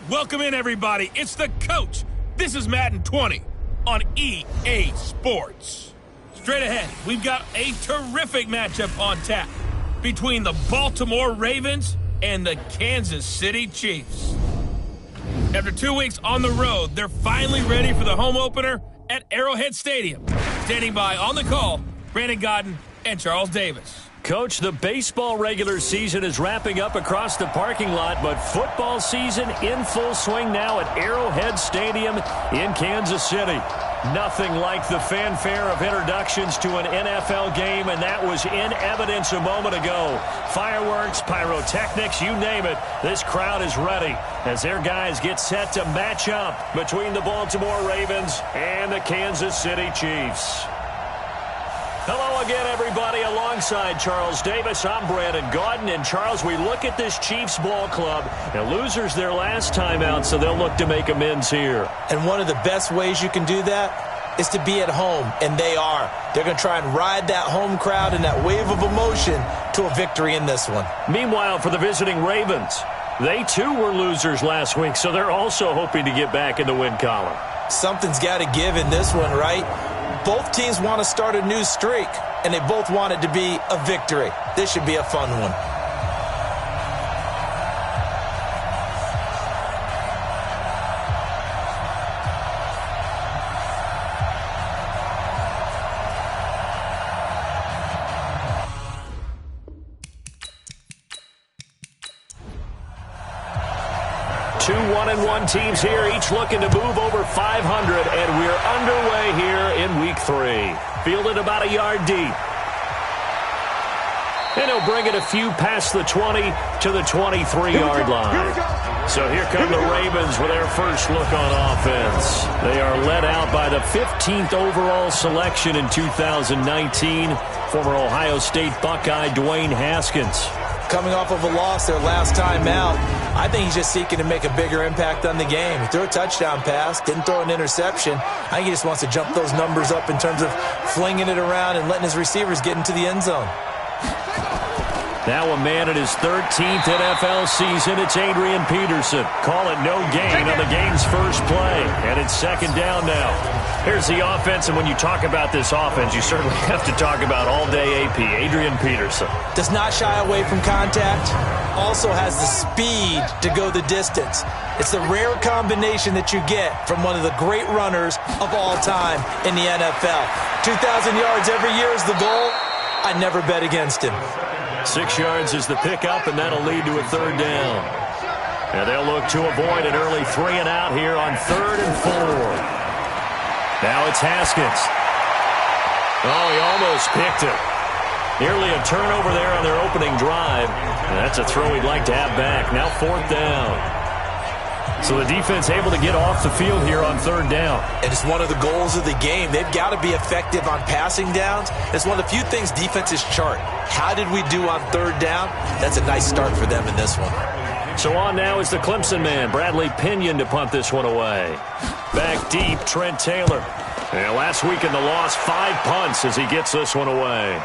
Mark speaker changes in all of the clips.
Speaker 1: Welcome in, everybody. It's the coach. This is Madden 20 on EA Sports. Straight ahead, we've got a terrific matchup on tap between the Baltimore Ravens and the Kansas City Chiefs. After 2 weeks on the road, they're finally ready for the home opener at Arrowhead Stadium. Standing by on the call, Brandon Godden and Charles Davis.
Speaker 2: Coach, the baseball regular season is wrapping up across the parking lot, but football season in full swing now at Arrowhead Stadium in Kansas City. Nothing like the fanfare of introductions to an NFL game, and that was in evidence a moment ago. Fireworks, pyrotechnics, you name it, this crowd is ready as their guys get set to match up between the Baltimore Ravens and the Kansas City Chiefs. Hello again, everybody. Alongside Charles Davis, I'm Brandon Godden. And Charles, we look at this Chiefs ball club. Now, losers their last time out, so they'll look to make amends here.
Speaker 3: And one of the best ways you can do that is to be at home, and they are. They're going to try and ride that home crowd and that wave of emotion to a victory in this one.
Speaker 2: Meanwhile, for the visiting Ravens, they too were losers last week, so they're also hoping to get back in the win column.
Speaker 3: Something's got to give in this one, right? Both teams want to start a new streak, and they both want it to be a victory. This should be a fun one.
Speaker 2: Two 1-1 teams here, each looking to move over 500, and we're underway here in Week 3. Fielded about a yard deep. And he'll bring it a few past the 20 to the 23-yard line. So here come the Ravens with their first look on offense. They are led out by the 15th overall selection in 2019, former Ohio State Buckeye Dwayne Haskins.
Speaker 3: Coming off of a loss their last time out, I think he's just seeking to make a bigger impact on the game. He threw a touchdown pass, didn't throw an interception. I think he just wants to jump those numbers up in terms of flinging it around and letting his receivers get into the end zone.
Speaker 2: Now a man in his 13th NFL season, it's Adrian Peterson. Call it no gain on the game's first play, and it's second down now. Here's the offense, and when you talk about this offense, you certainly have to talk about all-day AP, Adrian Peterson.
Speaker 3: Does not shy away from contact, also has the speed to go the distance. It's the rare combination that you get from one of the great runners of all time in the NFL. 2,000 yards every year is the goal. I'd never bet against him.
Speaker 2: 6 yards is the pickup, and that'll lead to a third down. And they'll look to avoid an early 3 and out here on 3rd and 4. Now it's Haskins. Oh, he almost picked it. Nearly a turnover there on their opening drive. And that's a throw he'd like to have back. Now 4th down. So the defense able to get off the field here on 3rd down.
Speaker 3: And it's one of the goals of the game. They've got to be effective on passing downs. It's one of the few things defenses chart. How did we do on 3rd down? That's a nice start for them in this one.
Speaker 2: So on now is the Clemson man, Bradley Pinion, to punt this one away. Back deep, Trent Taylor. And last week in the loss, 5 punts as he gets this one away.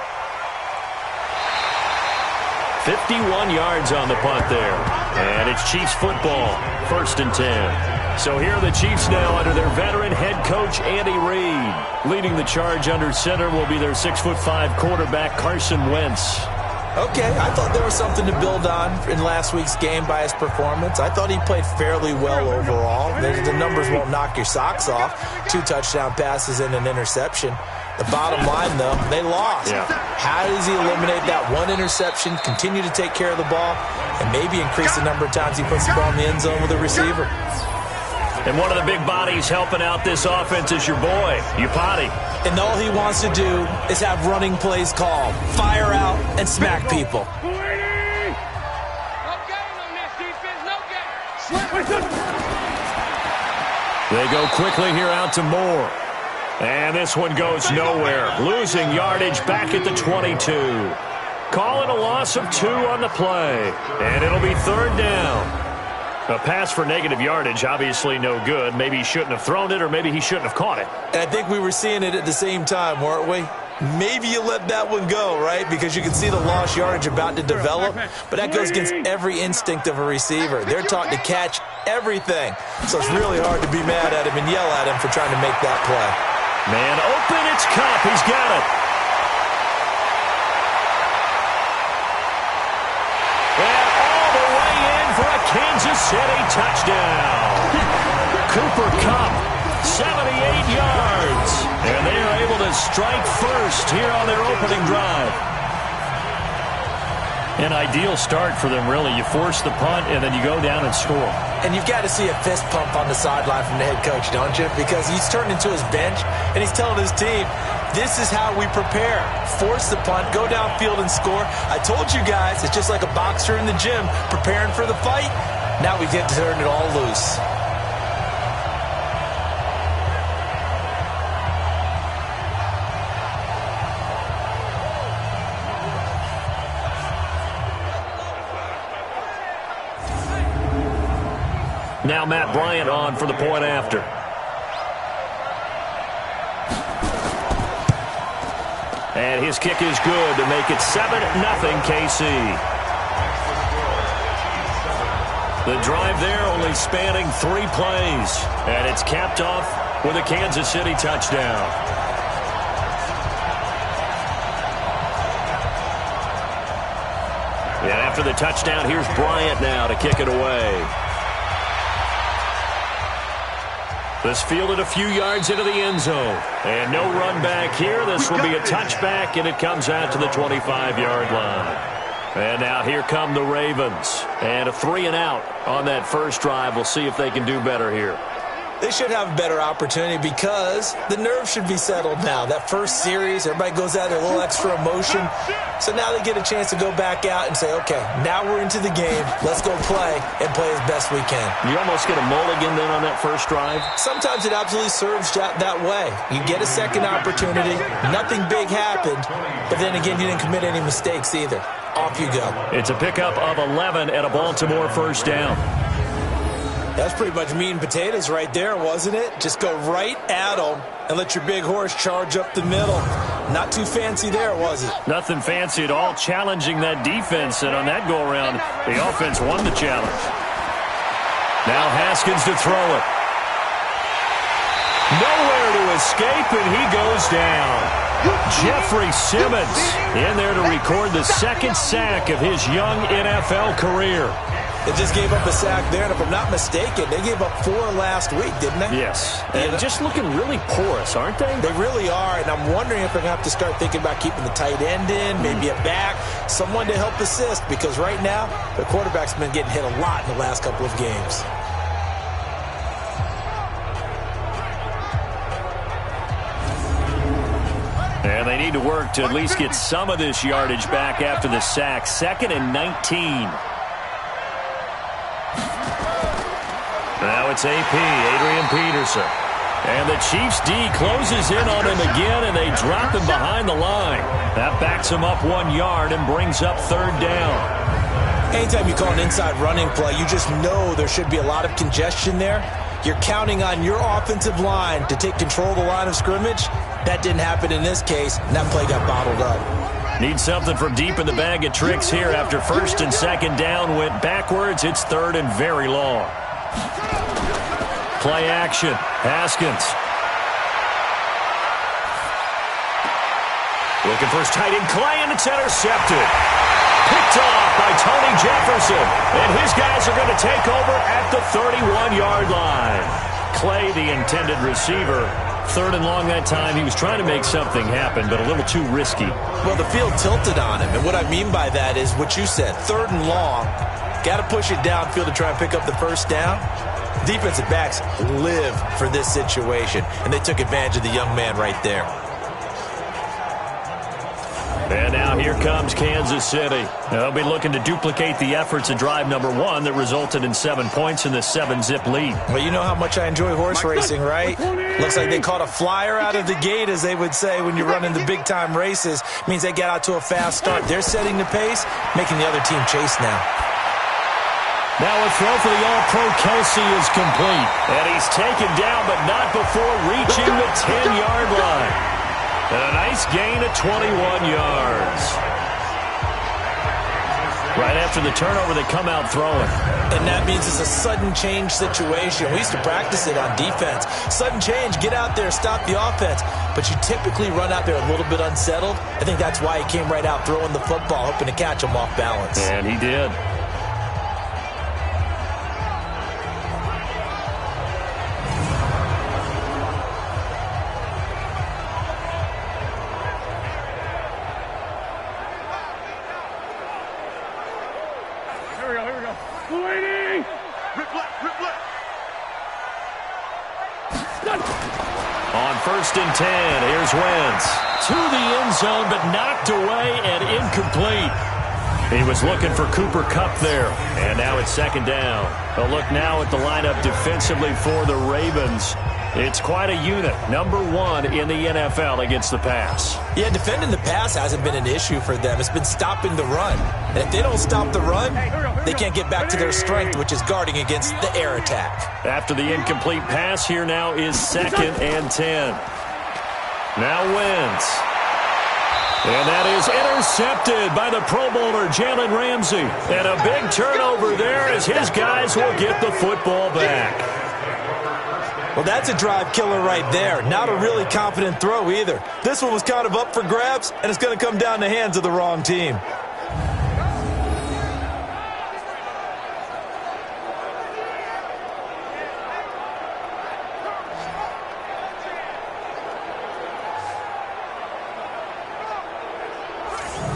Speaker 2: 51 yards on the punt there. And it's Chiefs football, 1st and 10. So here are the Chiefs now under their veteran head coach, Andy Reid. Leading the charge under center will be their 6'5" quarterback, Carson Wentz.
Speaker 3: Okay, I thought there was something to build on in last week's game by his performance. I thought he played fairly well overall. The numbers won't knock your socks off. 2 touchdown passes and an interception. The bottom line, though, they lost.
Speaker 2: Yeah.
Speaker 3: How does he eliminate that one interception, continue to take care of the ball, and maybe increase the number of times he puts the ball in the end zone with a receiver?
Speaker 2: And one of the big bodies helping out this offense is your boy, Upati.
Speaker 3: And all he wants to do is have running plays called. Fire out and smack people.
Speaker 2: They go quickly here out to Moore. And this one goes nowhere. Losing yardage back at the 22. Call it a loss of 2 on the play. And it'll be 3rd down. A pass for negative yardage, obviously no good. Maybe he shouldn't have thrown it, or maybe he shouldn't have caught it.
Speaker 3: And I think we were seeing it at the same time, weren't we? maybe you let that one go, right? Because you can see the lost yardage about to develop, but that goes against every instinct of a receiver. They're taught to catch everything, so it's really hard to be mad at him and yell at him for trying to make that play.
Speaker 2: Man open, it's Kupp. He's got it. And all the way in for a Kansas City touchdown. Cooper Kupp, 78 yards. And they are able to strike first here on their opening drive. An ideal start for them, really. You force the punt, and then you go down and score.
Speaker 3: And you've got to see a fist pump on the sideline from the head coach, don't you? Because he's turned into his bench, and he's telling his team, this is how we prepare. Force the punt, go downfield and score. I told you guys, it's just like a boxer in the gym preparing for the fight. Now we get to turn it all loose.
Speaker 2: Now Matt Bryant on for the point after. And his kick is good to make it 7-0 KC. The drive there only spanning 3 plays. And it's capped off with a Kansas City touchdown. And after the touchdown, here's Bryant now to kick it away. This fielded a few yards into the end zone. And no run back here. This will be a touchback, and it comes out to the 25-yard line. And now here come the Ravens. And a 3-and-out on that first drive. We'll see if they can do better here.
Speaker 3: They should have a better opportunity because the nerves should be settled now. That first series, everybody goes out there, a little extra emotion. So now they get a chance to go back out and say, okay, now we're into the game. Let's go play and play as best we can.
Speaker 2: You almost get a mulligan then on that first drive?
Speaker 3: Sometimes it absolutely serves that way. You get a second opportunity. Nothing big happened. But then again, you didn't commit any mistakes either. Off you go.
Speaker 2: It's a pickup of 11 and a Baltimore first down.
Speaker 3: That's pretty much meat and potatoes right there, wasn't it? Just go right at them and let your big horse charge up the middle. Not too fancy there, was it?
Speaker 2: Nothing fancy at all, challenging that defense. And on that go-around, the offense won the challenge. Now Haskins to throw it. Nowhere to escape, and he goes down. Jeffrey Simmons in there to record the second sack of his young NFL career.
Speaker 3: They just gave up a sack there, and if I'm not mistaken, they gave up 4 last week, didn't they?
Speaker 2: Yes. And just looking really porous, aren't they?
Speaker 3: They really are, and I'm wondering if they're going to have to start thinking about keeping the tight end in, maybe a back, someone to help assist, because right now, the quarterback's been getting hit a lot in the last couple of games.
Speaker 2: And they need to work to at least get some of this yardage back after the sack. 2nd and 19. Now it's AP, Adrian Peterson. And the Chiefs D closes in on him again, and they drop him behind the line. That backs him up 1 yard and brings up 3rd down.
Speaker 3: Anytime you call an inside running play, you just know there should be a lot of congestion there. You're counting on your offensive line to take control of the line of scrimmage. That didn't happen in this case, and that play got bottled up.
Speaker 2: Need something from deep in the bag of tricks here. After 1st and 2nd down went backwards, it's 3rd and very long. Play action. Haskins. Looking for his tight end, Clay, and it's intercepted. Picked off by Tony Jefferson. And his guys are going to take over at the 31-yard line. Clay, the intended receiver. 3rd and long that time. He was trying to make something happen, but a little too risky.
Speaker 3: Well, the field tilted on him. And what I mean by that is what you said. 3rd and long. Got to push it downfield to try and pick up the first down. Defensive backs live for this situation, and they took advantage of the young man right there.
Speaker 2: And now here comes Kansas City. They'll be looking to duplicate the efforts of drive number 1 that resulted in 7 points in the 7-zip lead.
Speaker 3: Well, you know how much I enjoy horse racing, right? Looks like they caught a flyer out of the gate, as they would say when you're running the big-time races. Means they got out to a fast start. They're setting the pace, making the other team chase now.
Speaker 2: Now a throw for the All-Pro Kelsey is complete. And he's taken down, but not before reaching the 10-yard line. And a nice Nice gain of 21 yards. Right after the turnover, they come out throwing.
Speaker 3: And that means it's a sudden change situation. We used to practice it on defense. Sudden change, get out there, stop the offense. But you typically run out there a little bit unsettled. I think that's why he came right out throwing the football, hoping to catch him off balance.
Speaker 2: And he did. On 1st and 10, here's Wentz. To the end zone, but knocked away and incomplete. He was looking for Cooper Kupp there. And now it's 2nd down. A look now at the lineup defensively for the Ravens. It's quite a unit. Number 1 in the NFL against the pass.
Speaker 3: Yeah, defending the pass hasn't been an issue for them. It's been stopping the run. And if they don't stop the run, they can't get back to their strength, which is guarding against the air attack.
Speaker 2: After the incomplete pass, here now is 2nd and 10. Now Wentz. And that is intercepted by the Pro Bowler, Jalen Ramsey. And a big turnover there as his guys will get the football back.
Speaker 3: Well, that's a drive killer right there. Not a really confident throw either. This one was kind of up for grabs, and it's going to come down the hands of the wrong team.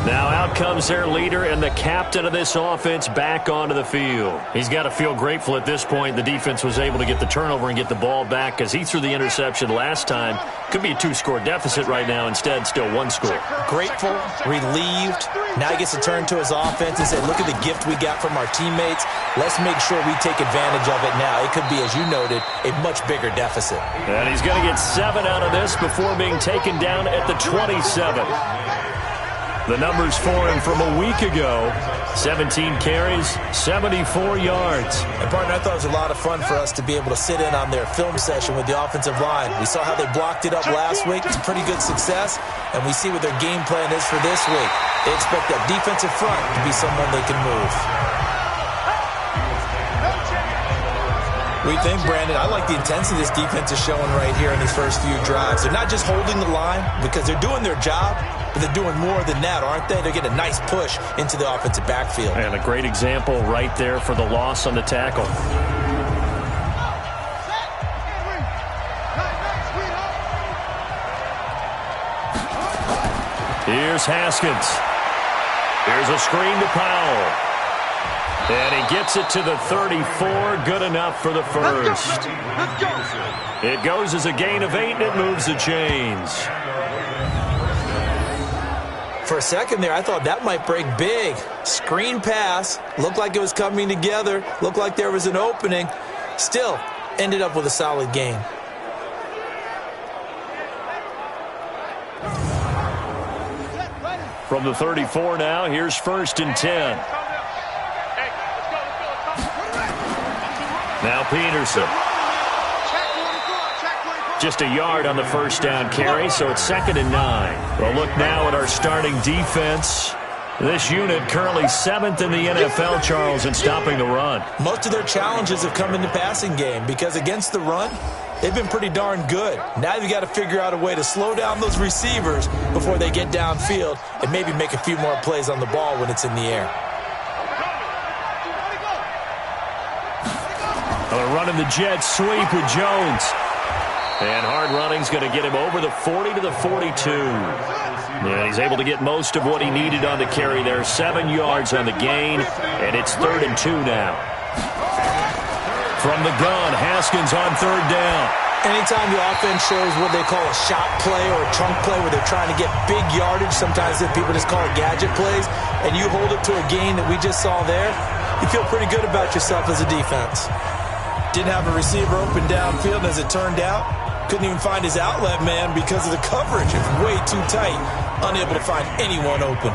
Speaker 2: Now out comes their leader and the captain of this offense back onto the field. He's got to feel grateful at this point the defense was able to get the turnover and get the ball back because he threw the interception last time. Could be a 2-score deficit right now. Instead, still 1 score.
Speaker 3: Grateful, relieved. Now he gets to turn to his offense and say, look at the gift we got from our teammates. Let's make sure we take advantage of it now. It could be, as you noted, a much bigger deficit.
Speaker 2: And he's going to get 7 out of this before being taken down at the 27. The numbers for him from a week ago, 17 carries, 74 yards.
Speaker 3: And, partner, I thought it was a lot of fun for us to be able to sit in on their film session with the offensive line. We saw how they blocked it up last week. It's a pretty good success, and we see what their game plan is for this week. They expect that defensive front to be someone they can move. What do you think, Brandon? I like the intensity this defense is showing right here in these first few drives. They're not just holding the line because they're doing their job, but they're doing more than that, aren't they? They're getting a nice push into the offensive backfield.
Speaker 2: And a great example right there for the loss on the tackle. Here's Haskins. Here's a screen to Powell. And he gets it to the 34. Good enough for the first. It goes as a gain of 8, and it moves the chains.
Speaker 3: For a second there, I thought that might break big. Screen pass. Looked like it was coming together. Looked like there was an opening. Still, ended up with a solid gain.
Speaker 2: From the 34 now, here's 1st and 10. Now Peterson. Just a yard on the first down carry, so it's 2nd and 9. We'll look now at our starting defense. This unit currently 7th in the NFL, Charles, in stopping the run.
Speaker 3: Most of their challenges have come in the passing game because against the run, they've been pretty darn good. Now you've got to figure out a way to slow down those receivers before they get downfield and maybe make a few more plays on the ball when it's in the air.
Speaker 2: They're running the jet sweep with Jones. And hard running's going to get him over the 40 to the 42. And he's able to get most of what he needed on the carry there. 7 yards on the gain, and it's 3rd and 2 now. From the gun, Haskins on 3rd down.
Speaker 3: Anytime the offense shows what they call a shot play or a chunk play where they're trying to get big yardage, sometimes people just call it gadget plays, and you hold it to a gain that we just saw there, you feel pretty good about yourself as a defense. Didn't have a receiver open downfield, and as it turned out, couldn't even find his outlet man because of the coverage. It's way too tight, unable to find anyone open.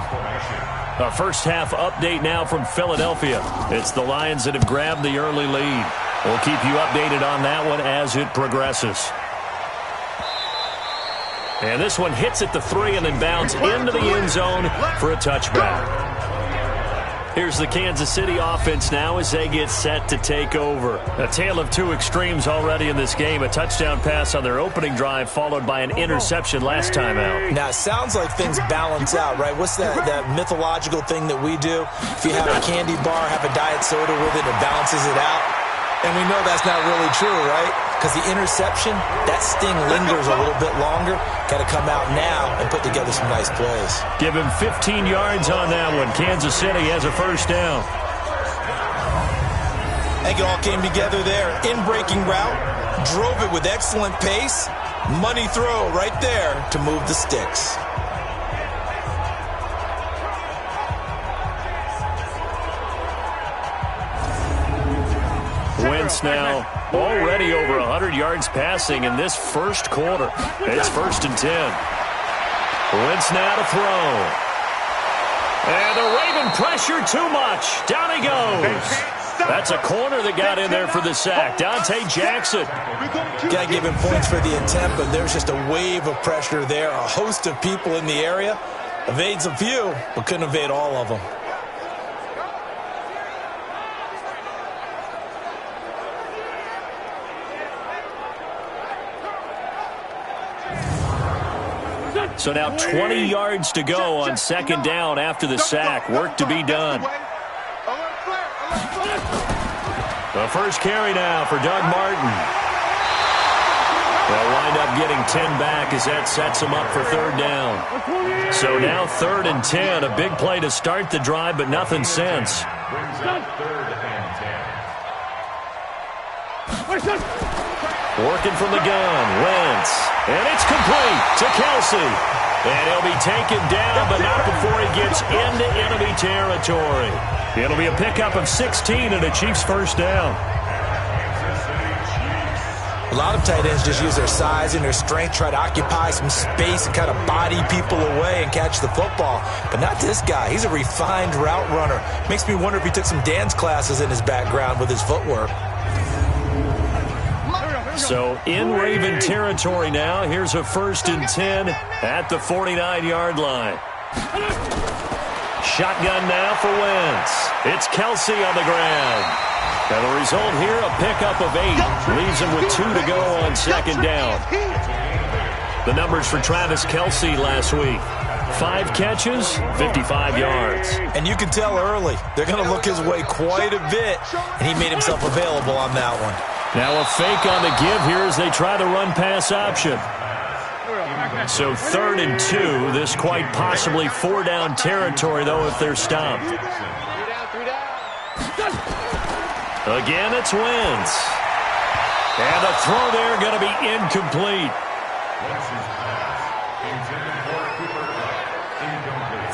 Speaker 2: A first half update now from Philadelphia. It's the Lions that have grabbed the early lead. We'll keep you updated on that one as it progresses. And this one hits at the 3 and then bounds into the end zone for a touchback. Here's the Kansas City offense now as they get set to take over. A tale of two extremes already in this game. A touchdown pass on their opening drive followed by an interception last time out.
Speaker 3: Now, it sounds like things balance out, right? What's that mythological thing that we do? If you have a candy bar, have a diet soda with it, it balances it out. And we know that's not really true, right? Because the interception, that sting lingers a little bit longer. Got to come out now and put together some nice plays.
Speaker 2: Give him 15 yards on that one. Kansas City has a first down.
Speaker 3: I think it all came together there. In-breaking route, drove it with excellent pace. Money throw right there to move the sticks.
Speaker 2: Wentz now already over 100 yards passing in this first quarter. It's 1st and 10. Wentz now to throw. And the Raven pressure too much. Down he goes. That's a corner that got in there for the sack. Dante Jackson.
Speaker 3: Got to give him points for the attempt, but there's just a wave of pressure there. A host of people in the area. Evades a few, but couldn't evade all of them.
Speaker 2: So now 20 yards to go on 2nd down after the sack. Work to be done. The first carry now for Doug Martin. They'll wind up getting 10 back as that sets them up for 3rd down. So now 3rd and 10. A big play to start the drive, but nothing since. Working from the gun, Wentz. And it's complete to Kelsey. And he'll be taken down, but not before he gets into enemy territory. It'll be a pickup of 16 and a Chiefs first down.
Speaker 3: A lot of tight ends just use their size and their strength, try to occupy some space and kind of body people away and catch the football. But not this guy. He's a refined route runner. Makes me wonder if he took some dance classes in his background with his footwork.
Speaker 2: So in Raven territory now. Here's a 1st and 10 at the 49-yard line. Shotgun now for Wentz. It's Kelsey on the ground. And the result here, a pickup of 8. Leaves him with 2 to go on 2nd down. The numbers for Travis Kelsey last week. 5 catches, 55 yards.
Speaker 3: And you can tell early, they're going to look his way quite a bit. And he made himself available on that one.
Speaker 2: Now a fake on the give here as they try the run-pass option. So 3rd and 2. This quite possibly 4-down territory, though, if they're stopped. Again, it's Wentz. And the throw there going to be incomplete.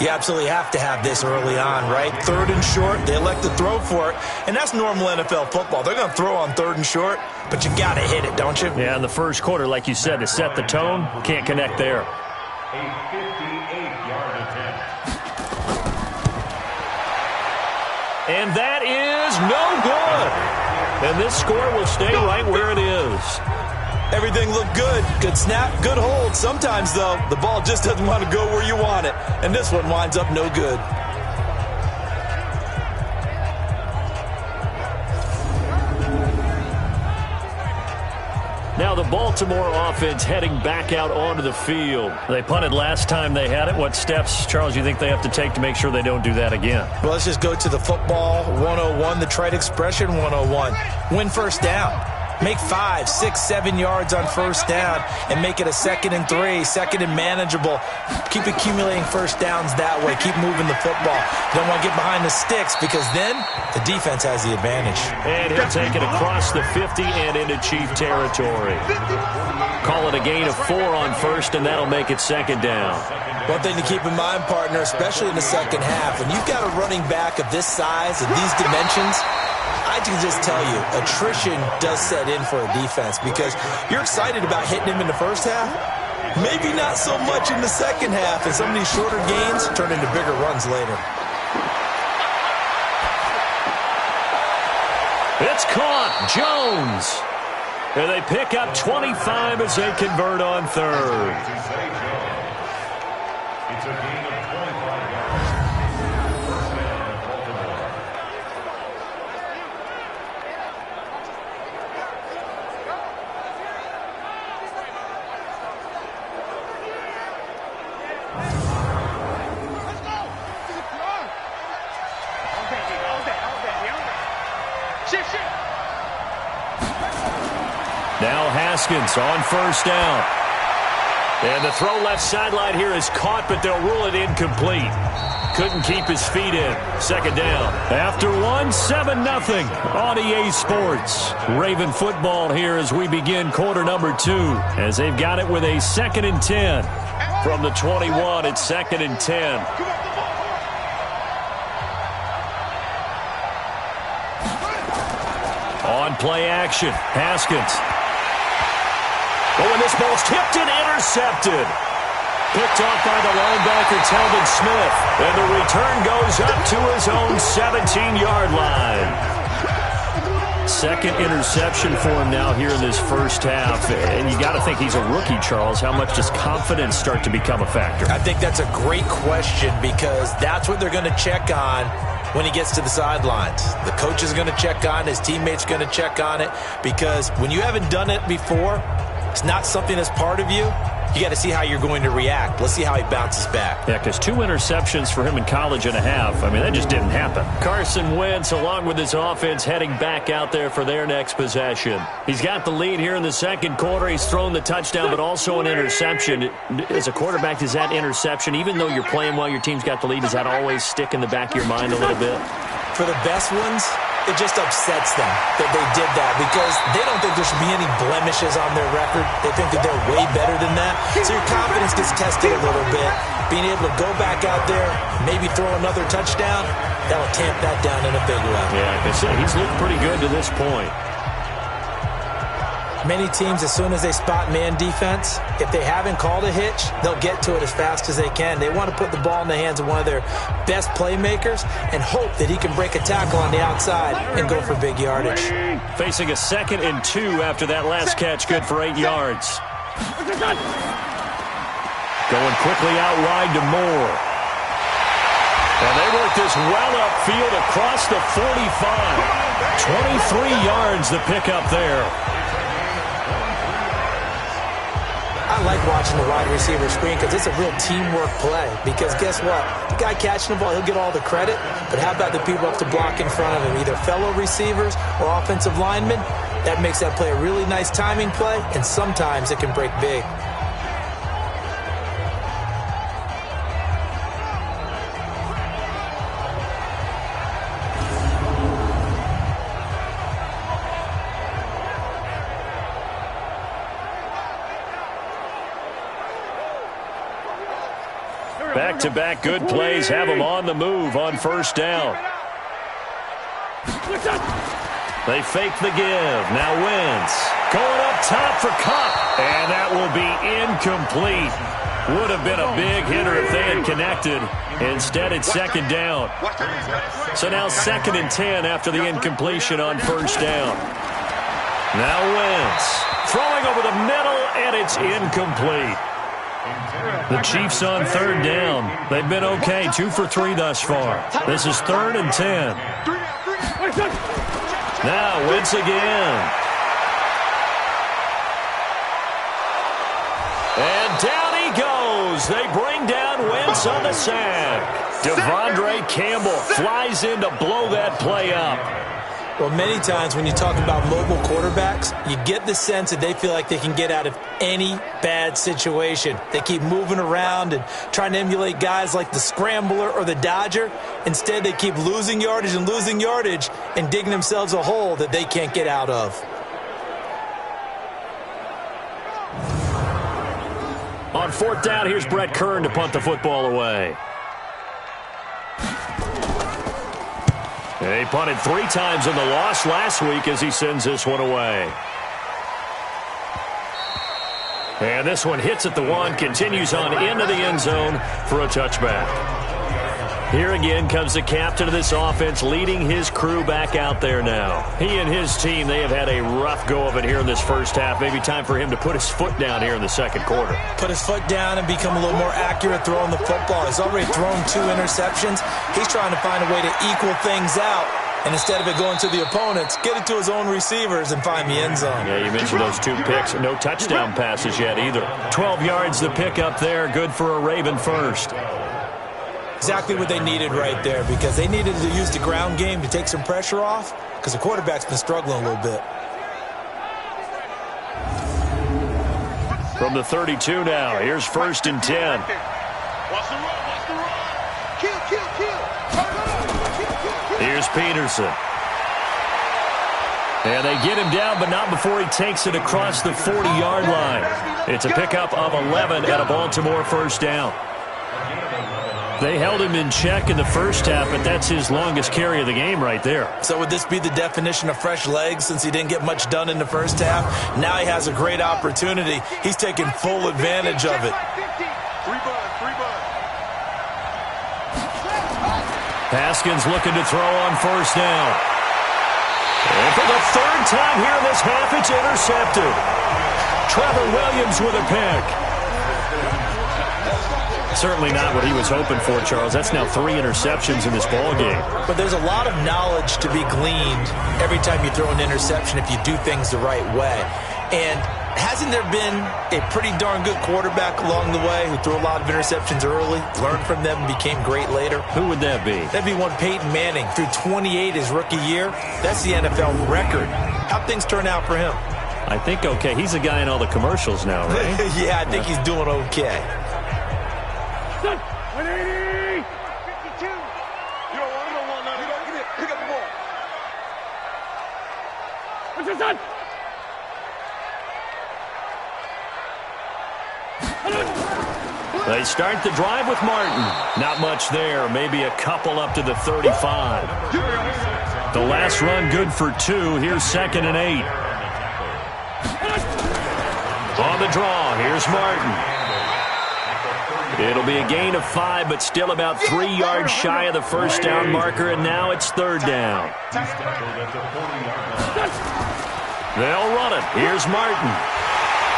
Speaker 3: You absolutely have to have this early on, right? 3rd and short, they elect to throw for it, and that's normal NFL football. They're going to throw on 3rd and short, but you got to hit it, don't you?
Speaker 2: Yeah, in the first quarter, like you said, to set the tone, can't connect there.
Speaker 4: A 58-yard attempt.
Speaker 2: And that is no good. And this score will stay right where it is.
Speaker 3: Everything looked good. Good snap, good hold. Sometimes, though, the ball just doesn't want to go where you want it. And this one winds up no good.
Speaker 2: Now the Baltimore offense heading back out onto the field. They punted last time they had it. What steps, Charles, you think they have to take to make sure they don't do that again?
Speaker 3: Well, let's just go to the football 101, the trite expression 101. Win first down. Make 5, 6, 7 yards on first down and make it a 2nd and 3, 2nd and manageable. Keep accumulating first downs that way. Keep moving the football. You don't want to get behind the sticks because then the defense has the advantage.
Speaker 2: And he'll take it across the 50 and into Chief territory. Call it a gain of 4 on first, and that'll make it 2nd down.
Speaker 3: One thing to keep in mind, partner, especially in the second half, when you've got a running back of this size and these dimensions, I can just tell you, attrition does set in for a defense because you're excited about hitting him in the first half. Maybe not so much in the second half, and some of these shorter gains turn into bigger runs later.
Speaker 2: It's caught. Jones. And they pick up 25 as they convert on third.
Speaker 4: It's a gain of 25 yards. First down, Baltimore.
Speaker 2: Now Haskins on first down. And the throw left sideline here is caught, but they'll rule it incomplete. Couldn't keep his feet in. Second down. After one, 7-0 on EA Sports. Raven football here as we begin quarter number 2. As they've got it with a 2nd and 10. From the 21, it's 2nd and 10. On play action, Haskins. Oh, and this ball's tipped and intercepted. Picked off by the linebacker, Telvin Smith. And the return goes up to his own 17-yard line. Second interception for him now here in this first half. And you got to think he's a rookie, Charles. How much does confidence start to become a factor?
Speaker 3: I think that's a great question because that's what they're going to check on when he gets to the sidelines. The coach is going to check on it. His teammates are going to check on it because when you haven't done it before, it's not something that's part of you. You got to see how you're going to react. Let's see how he bounces back.
Speaker 2: Yeah, because 2 interceptions for him in college and a half. I mean, that just didn't happen. Carson Wentz, along with his offense, heading back out there for their next possession. He's got the lead here in the second quarter. He's thrown the touchdown, but also an interception. As a quarterback, does that interception, even though you're playing while your team's got the lead, does that always stick in the back of your mind a little bit?
Speaker 3: For the best ones, it just upsets them that they did that because they don't think there should be any blemishes on their record. They think that they're way better than that. So your confidence gets tested a little bit. Being able to go back out there, maybe throw another touchdown, that'll tamp that down in a big way.
Speaker 2: Yeah, he's looked pretty good to this point.
Speaker 3: Many teams, as soon as they spot man defense, if they haven't called a hitch, they'll get to it as fast as they can. They want to put the ball in the hands of one of their best playmakers and hope that he can break a tackle on the outside and go for big yardage.
Speaker 2: Facing a 2nd and 2 after that last catch, good for 8 yards. Going quickly out wide to Moore. And they work this well upfield across the 45. 23 yards the pickup there.
Speaker 3: I like watching the wide receiver screen because it's a real teamwork play. Because guess what? The guy catching the ball, he'll get all the credit. But how about the people up to block in front of him? Either fellow receivers or offensive linemen. That makes that play a really nice timing play. And sometimes it can break big.
Speaker 2: Back-to-back good plays have them on the move on first down. They fake the give. Now Wentz going up top for Kupp. And that will be incomplete. Would have been a big hitter if they had connected. Instead, it's 2nd down. So now 2nd and 10 after the incompletion on first down. Now Wentz throwing over the middle, and it's incomplete. The Chiefs on 3rd down. They've been okay, 2 for 3 thus far. This is 3rd and 10. Now Wentz again. And down he goes. They bring down Wentz on the sack. Devondre Campbell flies in to blow that play up.
Speaker 3: Well, many times when you talk about mobile quarterbacks, you get the sense that they feel like they can get out of any bad situation. They keep moving around and trying to emulate guys like the Scrambler or the Dodger. Instead, they keep losing yardage and digging themselves a hole that they can't get out of.
Speaker 2: On 4th down, here's Brett Kern to punt the football away. He punted 3 times in the loss last week as he sends this one away. And this one hits at the 1, continues on into the end zone for a touchback. Here again comes the captain of this offense, leading his crew back out there now. He and his team, they have had a rough go of it here in this first half. Maybe time for him to put his foot down here in the second quarter.
Speaker 3: Put his foot down and become a little more accurate throwing the football. He's already thrown 2 interceptions. He's trying to find a way to equal things out. And instead of it going to the opponents, get it to his own receivers and find the end zone.
Speaker 2: Yeah, you mentioned those 2 picks. No touchdown passes yet either. 12 yards the pick up there. Good for a Raven first.
Speaker 3: Exactly what they needed right there, because they needed to use the ground game to take some pressure off, because the quarterback's been struggling a little bit.
Speaker 2: From the 32 now, here's 1st and 10.
Speaker 5: Watch the run. Kill.
Speaker 2: Here's Peterson. And they get him down, but not before he takes it across the 40-yard line. It's a pickup of 11 at a Baltimore first down. They held him in check in the first half, but that's his longest carry of the game right there.
Speaker 3: So would this be the definition of fresh legs, since he didn't get much done in the first half? Now he has a great opportunity. He's taking full advantage of it.
Speaker 2: Haskins looking to throw on first down. And for the 3rd time here in this half, it's intercepted. Trevor Williams with a pick. Certainly not what he was hoping for, Charles. That's now 3 interceptions in this ballgame.
Speaker 3: But there's a lot of knowledge to be gleaned every time you throw an interception if you do things the right way. And hasn't there been a pretty darn good quarterback along the way who threw a lot of interceptions early, learned from them, and became great later?
Speaker 2: Who would that be?
Speaker 3: That'd be one Peyton Manning. Threw 28 his rookie year. That's the NFL record. How'd things turn out for him?
Speaker 2: I think okay. He's a guy in all the commercials now, right?
Speaker 3: Yeah, I think he's doing okay.
Speaker 5: 180! 52! You don't want nothing. You don't get it. Pick up the ball. What's your son?
Speaker 2: They start the drive with Martin. Not much there. Maybe a couple up to the 35. The last run good for 2. Here's 2nd and 8. On the draw, here's Martin. It'll be a gain of 5, but still about 3 yards shy of the first down marker, and now it's 3rd down. They'll run it. Here's Martin.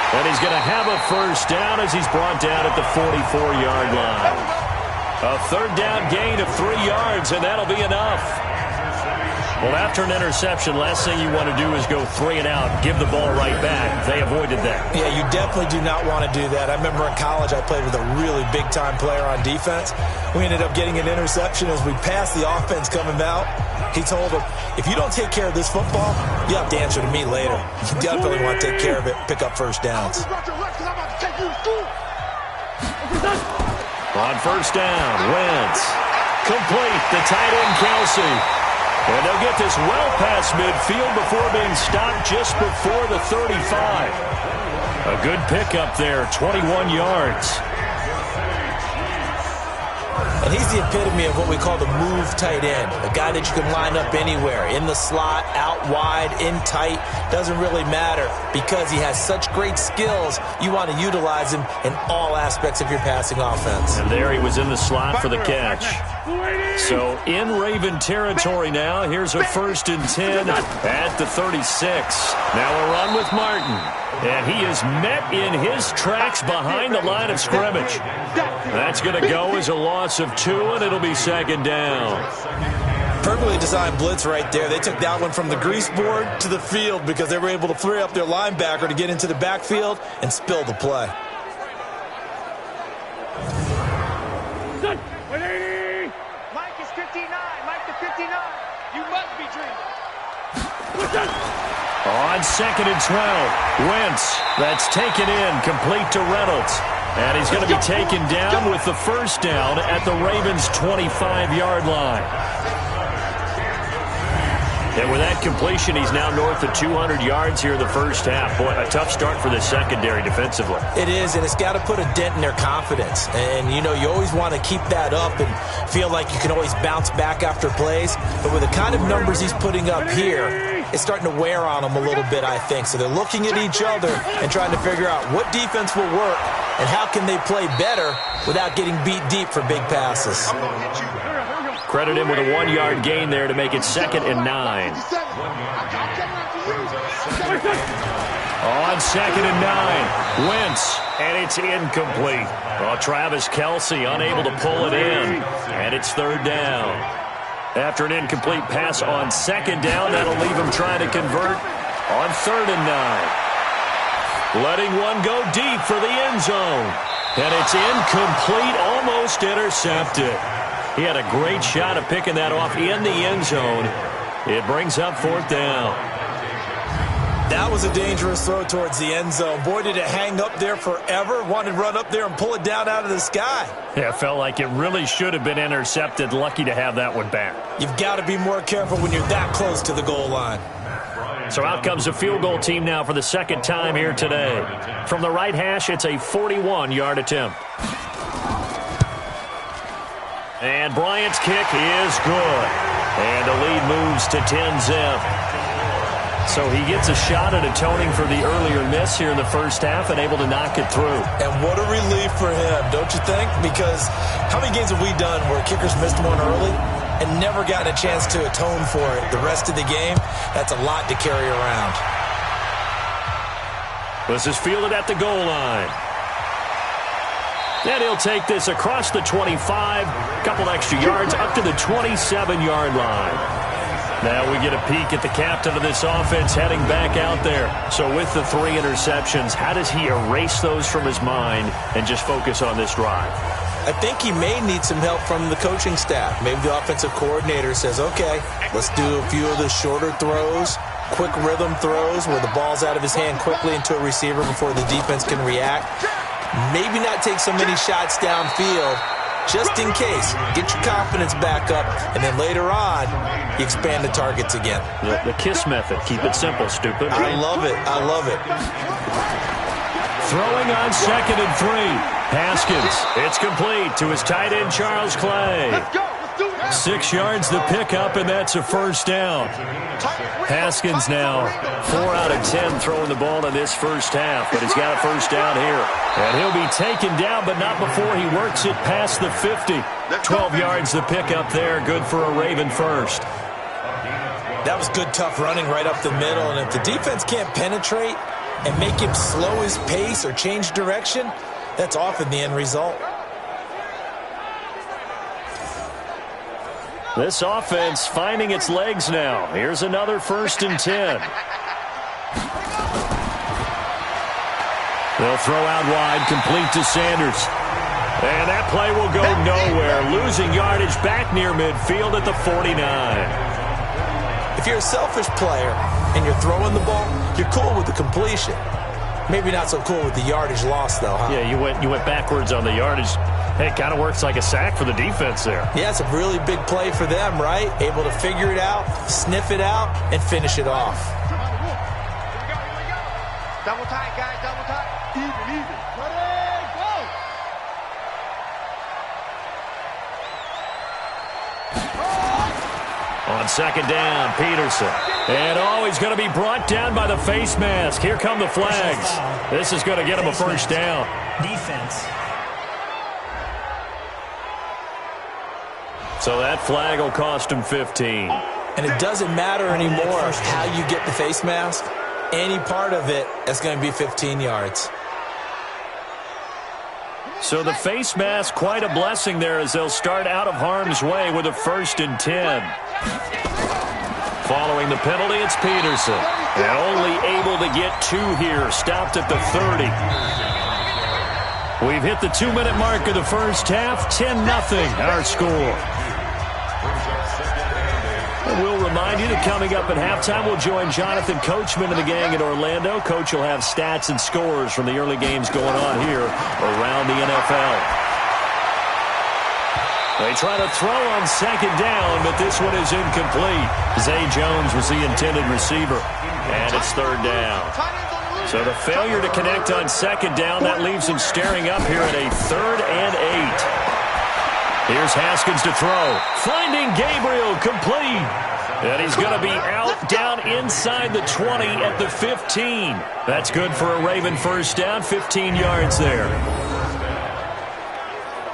Speaker 2: And he's going to have a first down as he's brought down at the 44-yard line. A 3rd down gain of 3 yards, and that'll be enough. Well, after an interception, last thing you want to do is go 3 and out, give the ball right back. They avoided that.
Speaker 3: Yeah, you definitely do not want to do that. I remember in college I played with a really big-time player on defense. We ended up getting an interception as we passed the offense coming out. He told him, if you don't take care of this football, you have to answer to me later. You definitely want to take care of it, pick up first downs.
Speaker 2: On first down, Wentz. Complete, the tight end, Kelsey. And they'll get this well past midfield before being stopped just before the 35. A good pickup there, 21 yards.
Speaker 3: And he's the epitome of what we call the move tight end, a guy that you can line up anywhere, in the slot, out wide, in tight, doesn't really matter because he has such great skills. You want to utilize him in all aspects of your passing offense.
Speaker 2: And there he was in the slot for the catch. So in Raven territory now, here's a 1st and 10 at the 36. Now a run with Martin. And he is met in his tracks behind the line of scrimmage. That's going to go as a loss of 2, and it'll be 2nd down.
Speaker 3: Perfectly designed blitz right there. They took that one from the grease board to the field because they were able to free up their linebacker to get into the backfield and spill the play.
Speaker 5: 180! Mike is 59. Mike to 59. You must be dreaming.
Speaker 2: On 2nd and 12, Wentz. That's taken in, complete to Reynolds. And he's going to be taken down with the first down at the Ravens' 25-yard line. And with that completion, he's now north of 200 yards here in the first half. Boy, a tough start for the secondary defensively.
Speaker 3: It is, and it's got to put a dent in their confidence. And, you know, you always want to keep that up and feel like you can always bounce back after plays. But with the kind of numbers he's putting up here, it's starting to wear on them a little bit, I think. So they're looking at each other and trying to figure out what defense will work and how can they play better without getting beat deep for big passes.
Speaker 2: Credit him with a 1-yard gain there to make it 2nd and 9. On 2nd and 9, Wentz, and it's incomplete. Well, Travis Kelce unable to pull it in, and it's 3rd down. After an incomplete pass on 2nd down, that'll leave him trying to convert on 3rd and 9. Letting one go deep for the end zone, and it's incomplete, almost intercepted. He had a great shot of picking that off in the end zone. It brings up 4th down.
Speaker 3: That was a dangerous throw towards the end zone. Boy, did it hang up there forever. Wanted to run up there and pull it down out of the sky.
Speaker 2: Yeah, it felt like it really should have been intercepted. Lucky to have that one back.
Speaker 3: You've got to be more careful when you're that close to the goal line.
Speaker 2: So out comes the field goal team now for the 2nd time here today. From the right hash, it's a 41-yard attempt. And Bryant's kick is good. And the lead moves to 10-zip. So he gets a shot at atoning for the earlier miss here in the first half and able to knock it through.
Speaker 3: And what a relief for him, don't you think? Because how many games have we done where kickers missed one early and never gotten a chance to atone for it the rest of the game? That's a lot to carry around.
Speaker 2: This is fielded at the goal line. And he'll take this across the 25, couple extra yards, up to the 27-yard line. Now we get a peek at the captain of this offense heading back out there. So with the 3 interceptions, how does he erase those from his mind and just focus on this drive?
Speaker 3: I think he may need some help from the coaching staff. Maybe the offensive coordinator says, okay, let's do a few of the shorter throws, quick rhythm throws where the ball's out of his hand quickly into a receiver before the defense can react. Maybe not take so many shots downfield just in case. Get your confidence back up, and then later on, you expand the targets again.
Speaker 2: The KISS method. Keep it simple, stupid.
Speaker 3: I love it. I love it.
Speaker 2: Throwing on 2nd and 3. Haskins. It's complete to his tight end, Charles Clay.
Speaker 5: Let's go. Let's do it.
Speaker 2: 6 yards the pickup, and that's a first down. Haskins now 4 out of 10 throwing the ball in this first half, but he's got a first down here. And he'll be taken down, but not before he works it past the 50. 12 yards the pickup there, good for a Raven first.
Speaker 3: That was good, tough running right up the middle, and if the defense can't penetrate and make him slow his pace or change direction, that's often the end result.
Speaker 2: This offense finding its legs now. Here's another 1st and 10. They'll throw out wide, complete to Sanders. And that play will go nowhere. Losing yardage back near midfield at the 49.
Speaker 3: If you're a selfish player and you're throwing the ball, you're cool with the completion. Maybe not so cool with the yardage loss, though, huh?
Speaker 2: Yeah, you went backwards on the yardage. Hey, it kind of works like a sack for the defense there.
Speaker 3: Yeah, it's a really big play for them, right? Able to figure it out, sniff it out, and finish it off.
Speaker 5: Here we go. Double tight, guys. Double tight. Even. Ready, go.
Speaker 2: On 2nd down, Peterson. And he's going to be brought down by the face mask. Here come the flags. This is going to get him a first down.
Speaker 6: Defense.
Speaker 2: So that flag will cost him 15.
Speaker 3: And it doesn't matter anymore how you get the face mask. Any part of it is going to be 15 yards.
Speaker 2: So the face mask, quite a blessing there as they'll start out of harm's way with a 1st and 10. Following the penalty, it's Peterson. And only able to get 2 here. Stopped at the 30. We've hit the 2-minute mark of the first half. 10-0 our score. And we'll remind you that coming up at halftime, we'll join Jonathan Coachman and the gang in Orlando. Coach will have stats and scores from the early games going on here around the NFL. They try to throw on 2nd down, but this one is incomplete. Zay Jones was the intended receiver, and it's 3rd down. So the failure to connect on 2nd down, that leaves him staring up here at a 3rd and 8. Here's Haskins to throw. Finding Gabriel, complete. And he's going to be out down inside the 20 at the 15. That's good for a Raven first down, 15 yards there.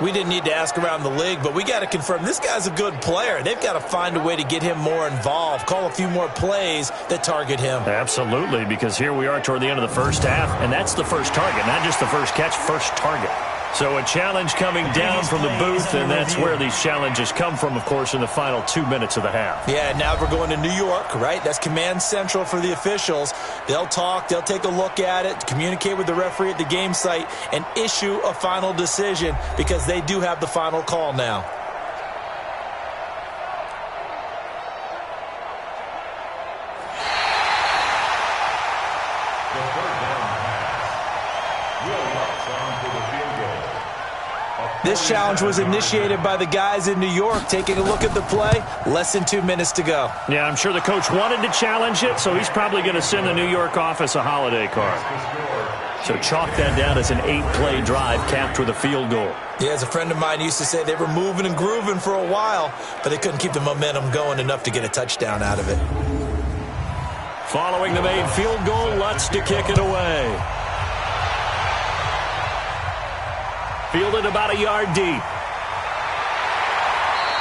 Speaker 3: We didn't need to ask around the league, but we got to confirm this guy's a good player. They've got to find a way to get him more involved, call a few more plays that target him.
Speaker 2: Absolutely, because here we are toward the end of the first half, and that's the first target, not just the first catch, first target. So a challenge coming down from the booth, and that's where these challenges come from, of course, in the final 2 minutes of the half.
Speaker 3: Yeah, now we're going to New York, right? That's command central for the officials. They'll talk, they'll take a look at it, communicate with the referee at the game site, and issue a final decision because they do have the final call now. This challenge was initiated by the guys in New York. Taking a look at the play, less than 2 minutes to go.
Speaker 2: Yeah, I'm sure the coach wanted to challenge it, so he's probably going to send the New York office a holiday card. So chalk that down as an 8-play drive capped with a field goal.
Speaker 3: Yeah, as a friend of mine used to say, they were moving and grooving for a while, but they couldn't keep the momentum going enough to get a touchdown out of it.
Speaker 2: Following the made field goal, Lutz to kick it away. Fielded about a yard deep.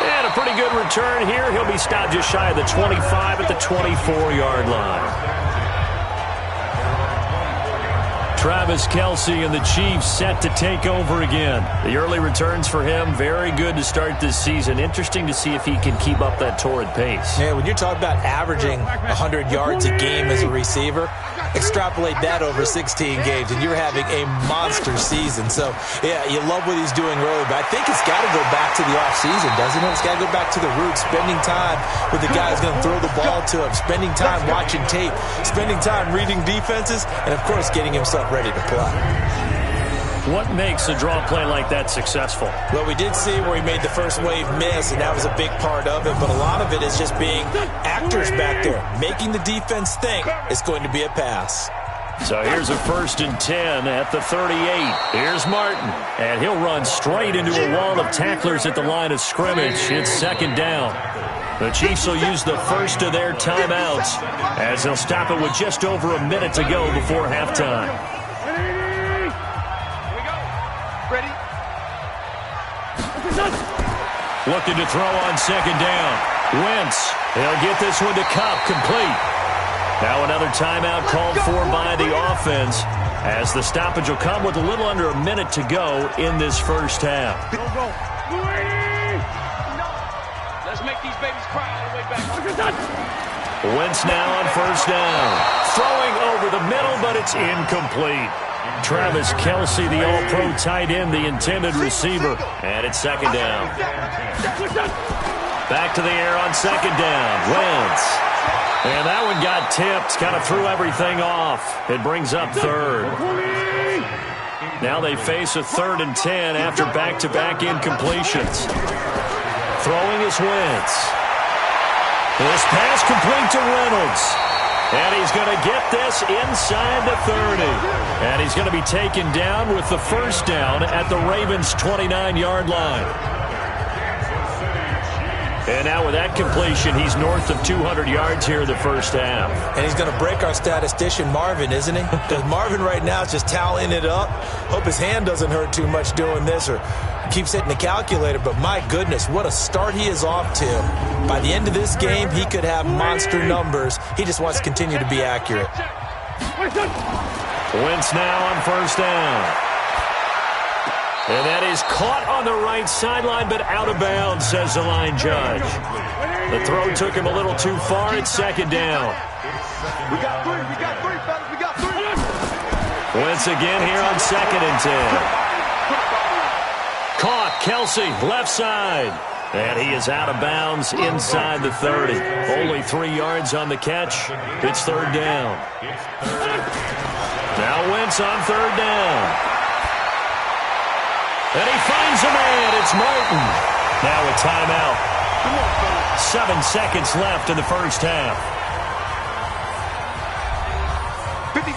Speaker 2: And a pretty good return here. He'll be stopped just shy of the 25 at the 24-yard line. Travis Kelce and the Chiefs set to take over again. The early returns for him, very good to start this season. Interesting to see if he can keep up that torrid pace.
Speaker 3: Yeah, when you're talking about averaging 100 yards a game as a receiver, extrapolate that over 16 games, and you're having a monster season. So, yeah, you love what he's doing early, but I think it's got to go back to the offseason, doesn't it? It's got to go back to the roots, spending time with the guy who's going to throw the ball to him, spending time watching tape, spending time reading defenses, and, of course, getting himself ready to play.
Speaker 2: What makes a draw play like that successful?
Speaker 3: Well, we did see where he made the first wave miss, and that was a big part of it, but a lot of it is just being actors back there, making the defense think it's going to be a pass.
Speaker 2: So here's a 1st and 10 at the 38. Here's Martin, and he'll run straight into a wall of tacklers at the line of scrimmage. It's 2nd down. The Chiefs will use the first of their timeouts as they'll stop it with just over a minute to go before halftime.
Speaker 5: Ready?
Speaker 2: Looking to throw on 2nd down. Wentz, he'll get this one to Kupp, complete. Now another timeout called for by the offense as the stoppage will come with a little under a minute to go in this first half.
Speaker 5: Let's make these babies cry all the way back.
Speaker 2: Wentz now on 1st down. Throwing over the middle, but it's incomplete. Travis Kelce, the all-pro tight end, the intended receiver. And it's 2nd down. Back to the air on 2nd down. Wentz. And that one got tipped. Kind of threw everything off. It brings up 3rd. Now they face a 3rd and 10 after back-to-back incompletions. Throwing is Wentz. This pass complete to Reynolds. And he's going to get this inside the 30. And he's going to be taken down with the 1st down at the Ravens' 29-yard line. And now with that completion, he's north of 200 yards here in the first half.
Speaker 3: And he's going to break our statistician, Marvin, isn't he? Because Marvin right now is just tallying it up. Hope his hand doesn't hurt too much doing this or keeps hitting the calculator. But my goodness, what a start he is off to. By the end of this game, he could have monster numbers. He just wants to continue to be accurate.
Speaker 2: Wentz now on 1st down. And that is caught on the right sideline, but out of bounds, says the line judge. The throw took him a little too far. It's 2nd down.
Speaker 5: We got 3, fellas, we got 3.
Speaker 2: Wentz again here on 2nd and 10. Caught, Kelce, left side. And he is out of bounds inside the 30. Only 3 yards on the catch. It's 3rd down. Now Wentz on 3rd down. And he finds a man. It's Martin. Now a timeout. 7 seconds left in the first half.
Speaker 5: 50.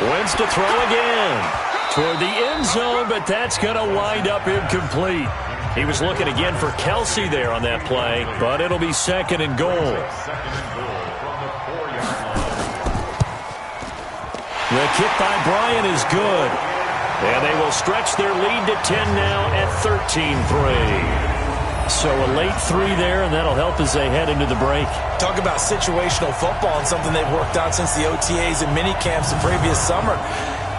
Speaker 2: Wentz to throw again. Toward the end zone, but that's going to wind up incomplete. He was looking again for Kelce there on that play, but it'll be 2nd and goal. The kick by Bryant is good. And they will stretch their lead to 10 now at 13-3. So a late 3 there, and that'll help as they head into the break.
Speaker 3: Talk about situational football and something they've worked on since the OTAs and mini camps the previous summer.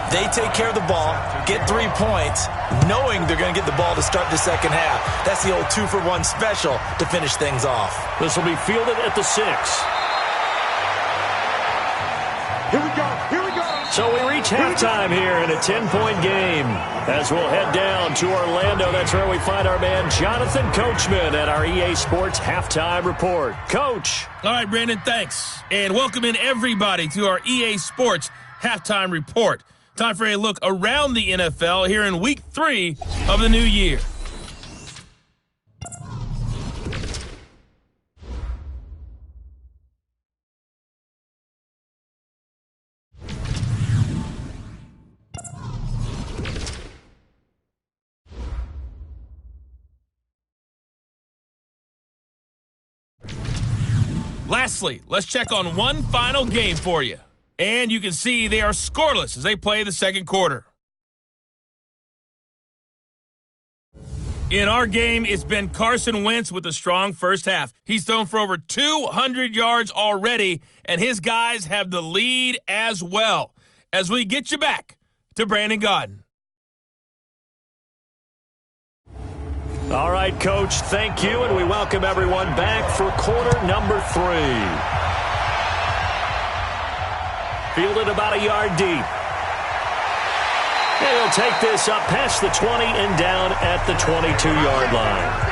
Speaker 3: They take care of the ball, get 3 points, knowing they're going to get the ball to start the second half. That's the old 2-for-1 special to finish things off.
Speaker 2: This will be fielded at the 6.
Speaker 5: Here we go. Here we go.
Speaker 2: So we reach halftime here in a 10-point game. As we'll head down to Orlando, that's where we find our man Jonathan Coachman at our EA Sports Halftime Report. Coach.
Speaker 1: All right, Brandon, thanks. And welcome in everybody to our EA Sports Halftime Report. Time for a look around the NFL here in Week 3 of the new year. Lastly, let's check on one final game for you. And you can see they are scoreless as they play the second quarter. In our game, it's been Carson Wentz with a strong first half. He's thrown for over 200 yards already, and his guys have the lead as well. As we get you back to Brandon Gaudin.
Speaker 2: All right, Coach, thank you, and we welcome everyone back for quarter number 3. Fielded about a yard deep. And he'll take this up past the 20 and down at the 22-yard line.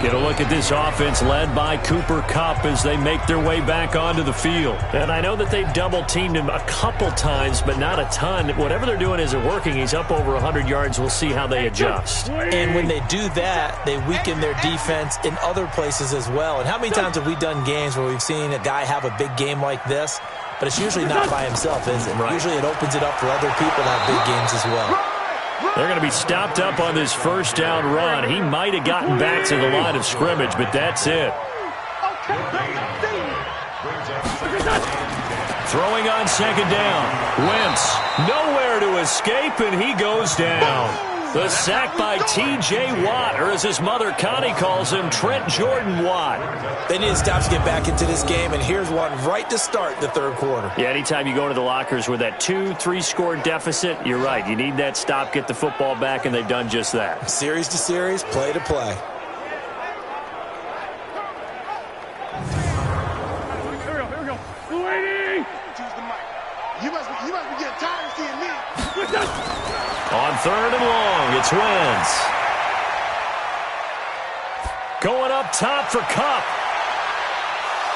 Speaker 2: Get a look at this offense led by Cooper Kupp as they make their way back onto the field. And I know that they've double-teamed him a couple times, but not a ton. Whatever they're doing isn't working. He's up over 100 yards. We'll see how they adjust.
Speaker 3: And when they do that, they weaken their defense in other places as well. And how many times have we done games where we've seen a guy have a big game like this, but it's usually not by himself, is it? Right. Usually it opens it up for other people to have big games as well.
Speaker 2: They're going to be stopped up on this first down run. He might have gotten back to the line of scrimmage, but that's it. Throwing on second down. Wentz nowhere to escape, and he goes down. The sack by T.J. Watt, or as his mother Connie calls him, Trent Jordan Watt.
Speaker 3: They need to stop to get back into this game, and here's one right to start the third quarter.
Speaker 2: Yeah, anytime you go to the lockers with that 2-3 score deficit, you're right. You need that stop, get the football back, and they've done just that.
Speaker 3: Series to series, play to play.
Speaker 5: Here we go. Waiting. Choose the mic. You must be getting tired of seeing me.
Speaker 2: On third and long, it's Wentz. Going up top for Kupp.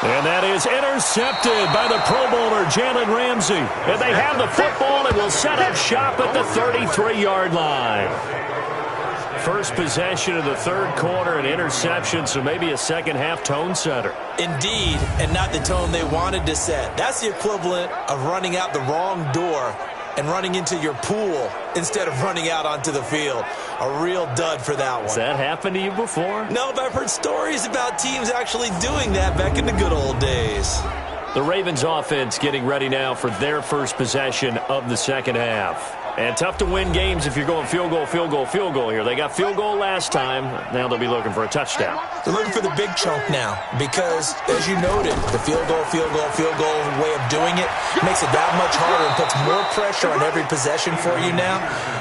Speaker 2: And that is intercepted by the Pro Bowler, Jalen Ramsey. And they have the football and will set up shop at the 33-yard line. First possession of the third quarter, an interception, so maybe a second-half tone setter.
Speaker 3: Indeed, and not the tone they wanted to set. That's the equivalent of running out the wrong door and running into your pool instead of running out onto the field. A real dud for that one.
Speaker 2: Has that happened to you before?
Speaker 3: No, but I've heard stories about teams actually doing that back in the good old days.
Speaker 2: The Ravens offense getting ready now for their first possession of the second half. And tough to win games if you're going field goal here. They got field goal last time. Now they'll be looking for a touchdown.
Speaker 3: They're looking for the big chunk now because, as you noted, the field goal way of doing it makes it that much harder and puts more pressure on every possession for you now.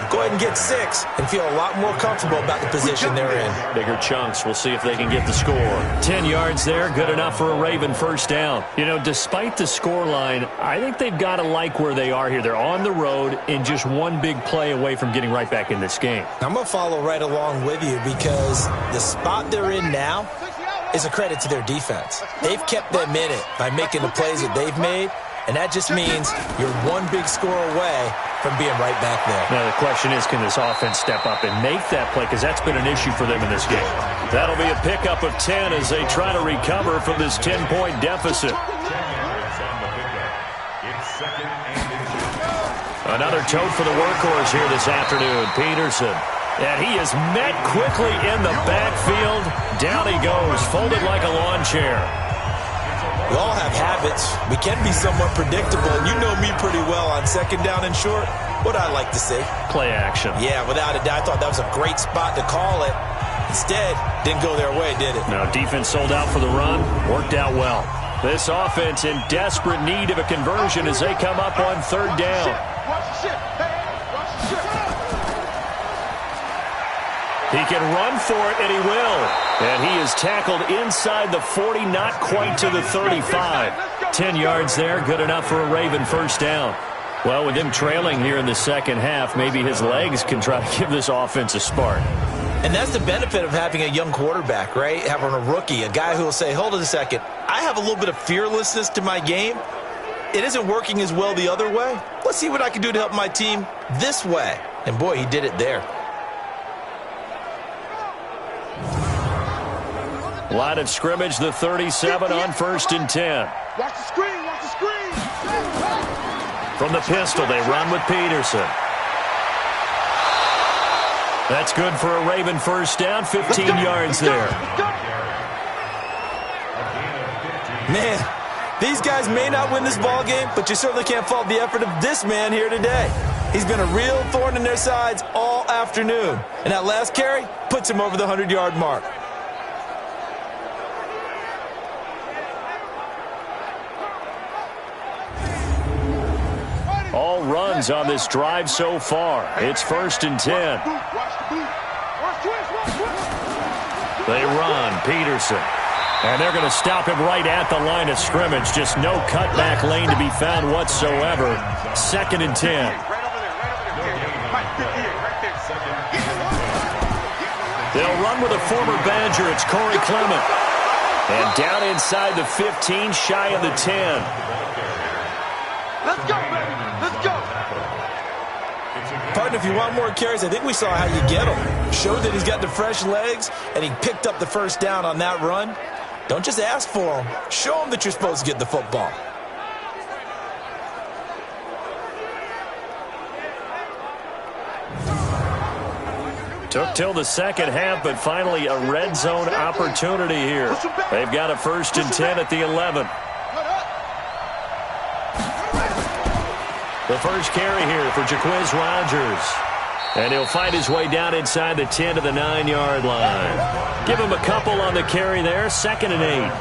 Speaker 3: Go ahead and get 6 and feel a lot more comfortable about the position they're in.
Speaker 2: Bigger chunks. We'll see if they can get the score. 10 yards there, good enough for a Raven first down. You know, despite the score line, I think they've got to like where they are here. They're on the road in just one big play away from getting right back in this game.
Speaker 3: I'm going to follow right along with you because the spot they're in now is a credit to their defense. They've kept them in it by making the plays that they've made, and that just means you're one big score away from being right back there.
Speaker 2: Now the question is, can this offense step up and make that play? Because that's been an issue for them in this game. That'll be a pickup of 10 as they try to recover from this 10-point deficit. Another tote for the workhorse here this afternoon, Peterson. And he is met quickly in the backfield. Down he goes, folded like a lawn chair.
Speaker 3: We all have habits. We can be somewhat predictable. And you know me pretty well on second down and short. What I like to see?
Speaker 2: Play action.
Speaker 3: Yeah, without a doubt. I thought that was a great spot to call it. Instead, didn't go their way, did it?
Speaker 2: No, defense sold out for the run. Worked out well. This offense in desperate need of a conversion as they come up on third down. He can run for it, and he will. And he is tackled inside the 40, not quite to the 35. 10 yards there, good enough for a Raven first down. Well, with him trailing here in the second half, maybe his legs can try to give this offense a spark.
Speaker 3: And that's the benefit of having a young quarterback, right? Having a rookie, a guy who will say, hold it a second, I have a little bit of fearlessness to my game. It isn't working as well the other way. Let's see what I can do to help my team this way. And boy, he did it there.
Speaker 2: Line of scrimmage, the 37 on 1st and 10.
Speaker 5: Watch the screen, watch the screen.
Speaker 2: From the pistol, they run with Peterson. That's good for a Raven first down, 15 yards there.
Speaker 3: Man, these guys may not win this ball game, but you certainly can't fault the effort of this man here today. He's been a real thorn in their sides all afternoon. And that last carry puts him over the 100-yard mark.
Speaker 2: All runs on this drive so far. It's 1st and 10. They run, Peterson. And they're going to stop him right at the line of scrimmage. Just no cutback lane to be found whatsoever. 2nd and 10. They'll run with a former Badger. It's Corey Clement. And down inside the 15, shy of the 10.
Speaker 5: Let's go, baby. Let's go.
Speaker 3: Partner, if you want more carries, I think we saw how you get them. Showed that he's got the fresh legs, and he picked up the first down on that run. Don't just ask for them. Show them that you're supposed to get the football.
Speaker 2: Took till the second half, but finally a red zone opportunity here. They've got a 1st and 10 at the 11. The first carry here for Jaquiz Rogers. And he'll find his way down inside the 10 to the 9-yard line. Give him a couple on the carry there. 2nd and 8.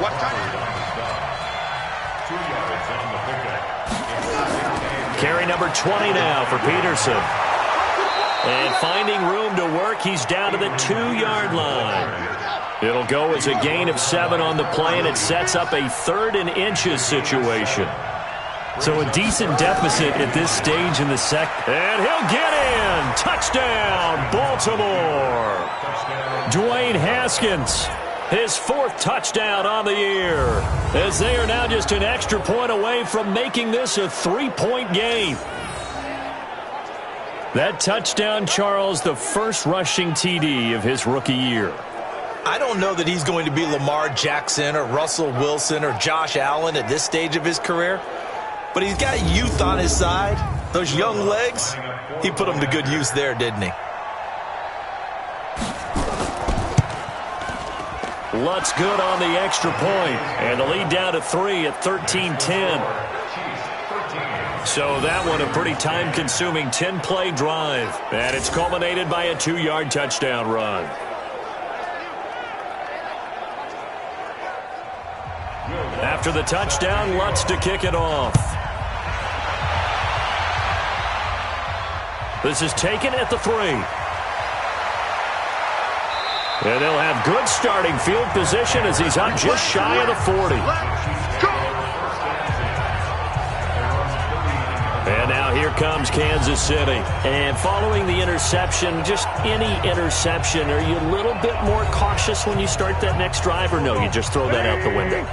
Speaker 2: Carry number 20 now for Peterson. And finding room to work, he's down to the 2-yard line. It'll go as a gain of 7 on the play, and it sets up a 3rd and inches situation. So a decent deficit at this stage in the second. And he'll get in. Touchdown, Baltimore. Dwayne Haskins, his 4th touchdown on the year, as they are now just an extra point away from making this a 3-point game. That touchdown, Charles, the first rushing TD of his rookie year.
Speaker 3: I don't know that he's going to be Lamar Jackson or Russell Wilson or Josh Allen at this stage of his career. But he's got youth on his side. Those young legs, he put them to good use there, didn't he?
Speaker 2: Lutz good on the extra point. And the lead down to 3 at 13-10. So that one a pretty time-consuming 10-play drive. And it's culminated by a 2-yard touchdown run. After the touchdown, Lutz to kick it off. This is taken at the 3. And they'll have good starting field position as he's up just shy of the 40. And now here comes Kansas City. And following the interception, just any interception, are you a little bit more cautious when you start that next drive, or no, you just throw that out the window?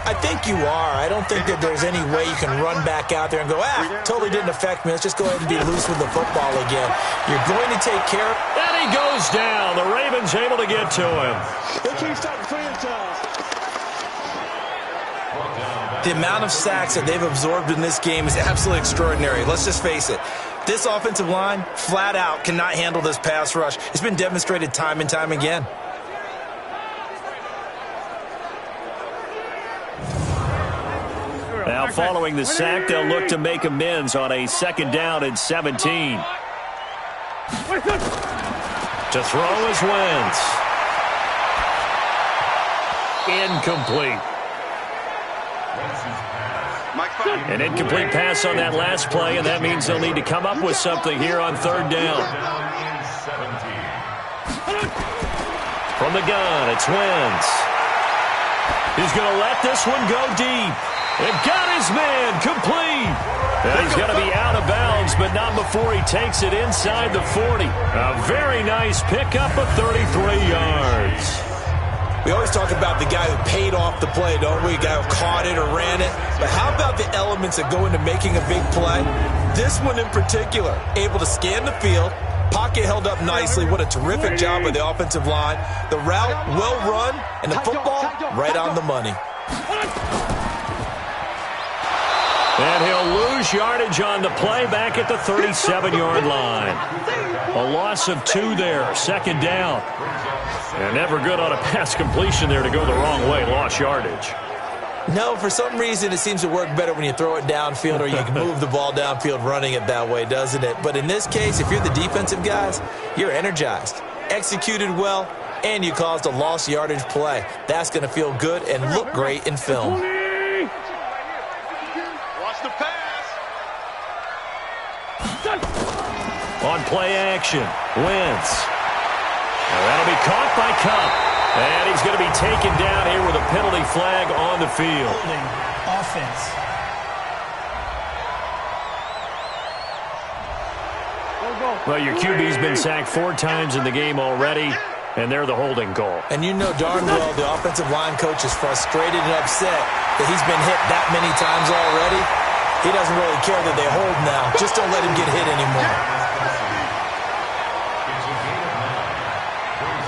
Speaker 3: I think you are. I don't think that there's any way you can run back out there and go, totally didn't affect me. Let's just go ahead and be loose with the football again. You're going to take care of...
Speaker 2: And he goes down. The Ravens able to get to him.
Speaker 5: They keep stopping franchise.
Speaker 3: The amount of sacks that they've absorbed in this game is absolutely extraordinary. Let's just face it. This offensive line, flat out, cannot handle this pass rush. It's been demonstrated time and time again.
Speaker 2: following the sack, they'll look to make amends on a 2nd down and 17. To throw is Wentz. Incomplete. An incomplete pass on that last play, and that means they'll need to come up with something here on 3rd down. From the gun, it's Wentz. He's going to let this one go deep. And got his man complete. And he's going to be out of bounds, but not before he takes it inside the 40. A very nice pickup of 33 yards.
Speaker 3: We always talk about the guy who paid off the play, don't we? The guy who caught it or ran it. But how about the elements that go into making a big play? This one in particular, able to scan the field, pocket held up nicely. What a terrific job by the offensive line. The route well run, and the football right on the money.
Speaker 2: And he'll lose yardage on the play back at the 37-yard line. A loss of 2 there, 2nd down. And never good on a pass completion there to go the wrong way, lost yardage.
Speaker 3: No, for some reason it seems to work better when you throw it downfield or you can move the ball downfield running it that way, doesn't it? But in this case, if you're the defensive guys, you're energized, executed well, and you caused a lost yardage play. That's going to feel good and look great in film.
Speaker 5: Watch the pass.
Speaker 2: On play action, Wentz. And that'll be caught by Cup. And he's going to be taken down here with a penalty flag on the field.
Speaker 3: Offense.
Speaker 2: Well, your QB's been sacked 4 times in the game already, and they're the holding call.
Speaker 3: And you know darn well the offensive line coach is frustrated and upset that he's been hit that many times already. He doesn't really care that they hold now. Just don't let him get hit anymore.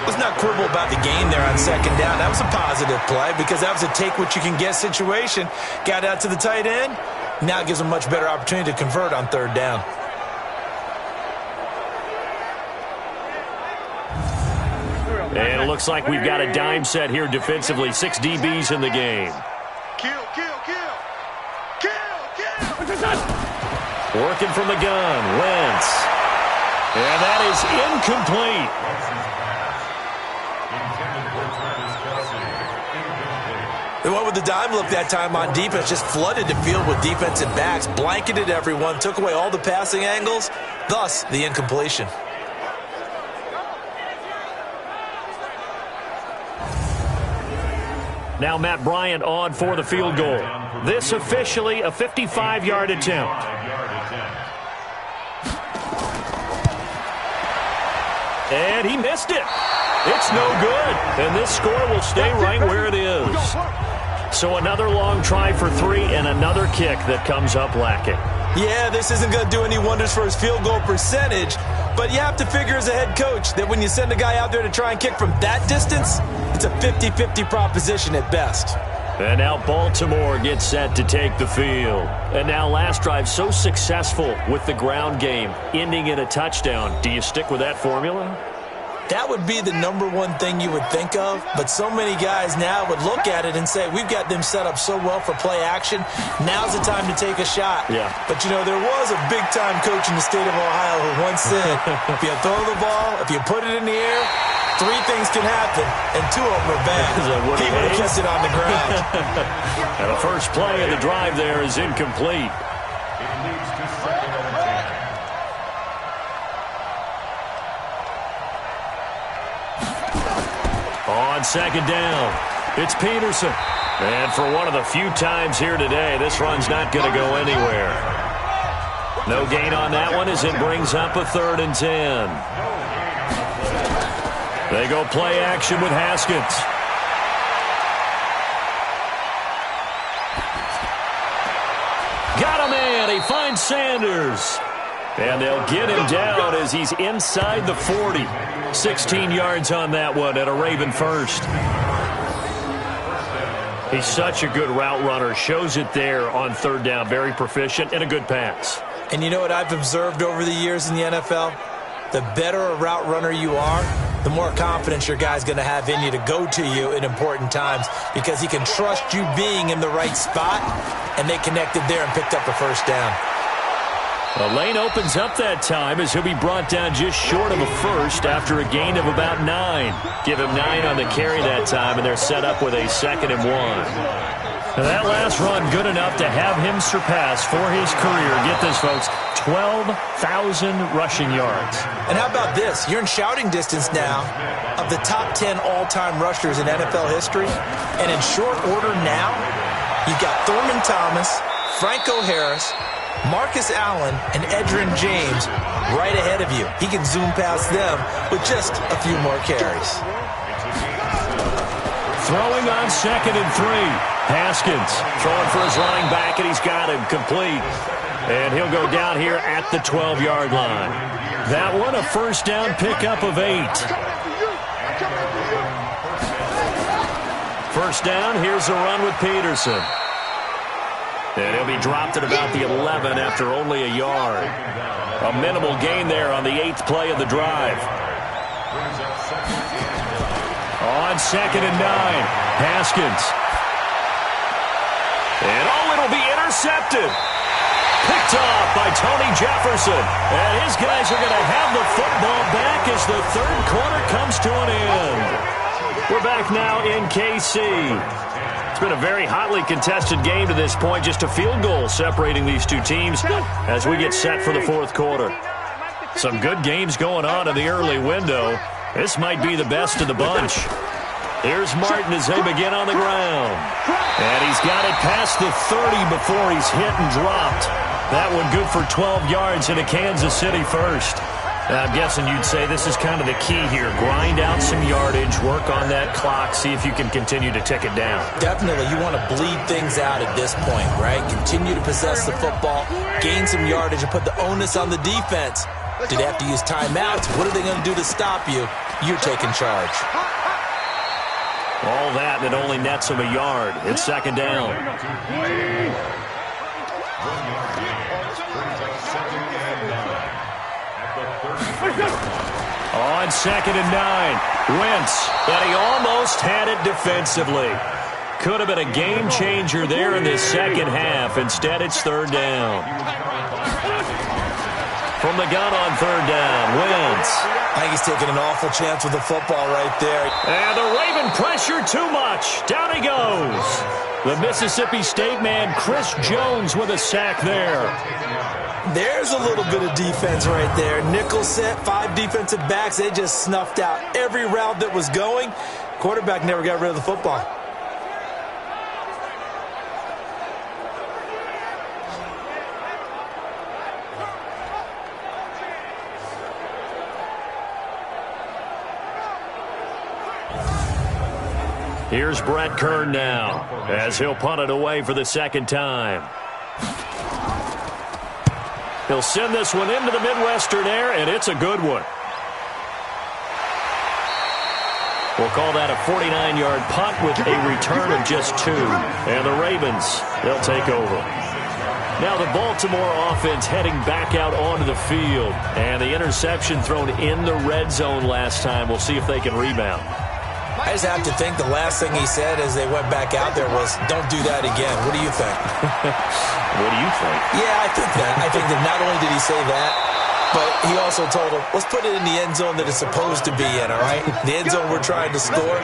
Speaker 3: Let's not quibble about the gain there on 2nd down. That was a positive play because that was a take-what-you-can-get situation. Got out to the tight end. Now it gives them a much better opportunity to convert on 3rd down.
Speaker 2: And it looks like we've got a dime set here defensively. 6 DBs in the game.
Speaker 5: Kill, kill, kill. Kill, kill.
Speaker 2: Working from the gun, Wentz. And that is incomplete.
Speaker 3: They went with the dime look that time on defense, just flooded the field with defensive backs, blanketed everyone, took away all the passing angles, thus the incompletion.
Speaker 2: Now Matt Bryant on for the field goal. This officially a 55-yard attempt. And he missed it. It's no good. And this score will stay right where it is. So another long try for 3 and another kick that comes up lacking.
Speaker 3: Yeah, this isn't going to do any wonders for his field goal percentage, but you have to figure as a head coach that when you send a guy out there to try and kick from that distance, it's a 50-50 proposition at best.
Speaker 2: And now Baltimore gets set to take the field. And now last drive so successful with the ground game, ending in a touchdown. Do you stick with that formula?
Speaker 3: That would be the number one thing you would think of, but so many guys now would look at it and say, we've got them set up so well for play action, now's the time to take a shot.
Speaker 2: Yeah.
Speaker 3: But, you know, there was a big-time coach in the state of Ohio who once said, if you throw the ball, if you put it in the air, 3 things can happen, and 2 of them are bad. He would have kept it on the ground.
Speaker 2: And the first play of the drive there is incomplete. On 2nd down, it's Peterson. And for one of the few times here today, this run's not going to go anywhere. No gain on that one as it brings up a 3rd and 10. They go play action with Haskins. Got a man. He finds Sanders. And they'll get him down as he's inside the 40. 16 yards on that one at a Raven first. He's such a good route runner. Shows it there on 3rd down. Very proficient and a good pass.
Speaker 3: And you know what I've observed over the years in the NFL? The better a route runner you are, the more confidence your guy's going to have in you to go to you in important times because he can trust you being in the right spot, and they connected there and picked up the first down.
Speaker 2: The lane opens up that time as he'll be brought down just short of a first after a gain of about 9. Give him 9 on the carry that time, and they're set up with a 2nd and 1. Now that last run good enough to have him surpass for his career, get this folks, 12,000 rushing yards.
Speaker 3: And how about this? You're in shouting distance now of the top 10 all-time rushers in NFL history. And in short order now, you've got Thurman Thomas, Franco Harris, Marcus Allen, and Edgerrin James right ahead of you. He can zoom past them with just a few more carries.
Speaker 2: Throwing on 2nd and 3. Haskins throwing for his running back, and he's got him complete. And he'll go down here at the 12-yard line. That one a first down pickup of 8. First down, here's a run with Peterson. And he'll be dropped at about the 11 after only a yard. A minimal gain there on the 8th play of the drive. On 2nd and 9, Haskins. And it'll be intercepted. Picked off by Tony Jefferson. And his guys are going to have the football back as the 3rd quarter comes to an end. We're back now in KC. It's been a very hotly contested game to this point. Just a field goal separating these two teams as we get set for the 4th quarter. Some good games going on in the early window. This might be the best of the bunch. Here's Martin as they begin on the ground. And he's got it past the 30 before he's hit and dropped. That one good for 12 yards in a Kansas City first. I'm guessing you'd say this is kind of the key here. Grind out some yardage, work on that clock, see if you can continue to tick it down.
Speaker 3: Definitely. You want to bleed things out at this point, right? Continue to possess the football, gain some yardage, and put the onus on the defense. Do they have to use timeouts? What are they going to do to stop you? You're taking charge.
Speaker 2: All that, and it only nets him a yard. It's 2nd down. On 2nd and 9, Wentz, and he almost had it defensively. Could have been a game changer there in the second half. Instead, it's 3rd down. From the gun on 3rd down, Wentz.
Speaker 3: I think he's taking an awful chance with the football right there.
Speaker 2: And the Raven pressure too much. Down he goes. The Mississippi State man, Chris Jones, with a sack there.
Speaker 3: There's a little bit of defense right there. Nickel set, 5 defensive backs. They just snuffed out every route that was going. Quarterback never got rid of the football.
Speaker 2: Here's Brett Kern now as he'll punt it away for the 2nd time. He'll send this one into the Midwestern air, and it's a good one. We'll call that a 49-yard punt with a return of just 2. And the Ravens, they'll take over. Now the Baltimore offense heading back out onto the field. And the interception thrown in the red zone last time. We'll see if they can rebound.
Speaker 3: I just have to think the last thing he said as they went back out there was, don't do that again. What do you think?
Speaker 2: What do you think?
Speaker 3: Yeah, I think that. I think that not only did he say that, but he also told him, let's put it in the end zone that it's supposed to be in, all right? The end zone we're trying to score.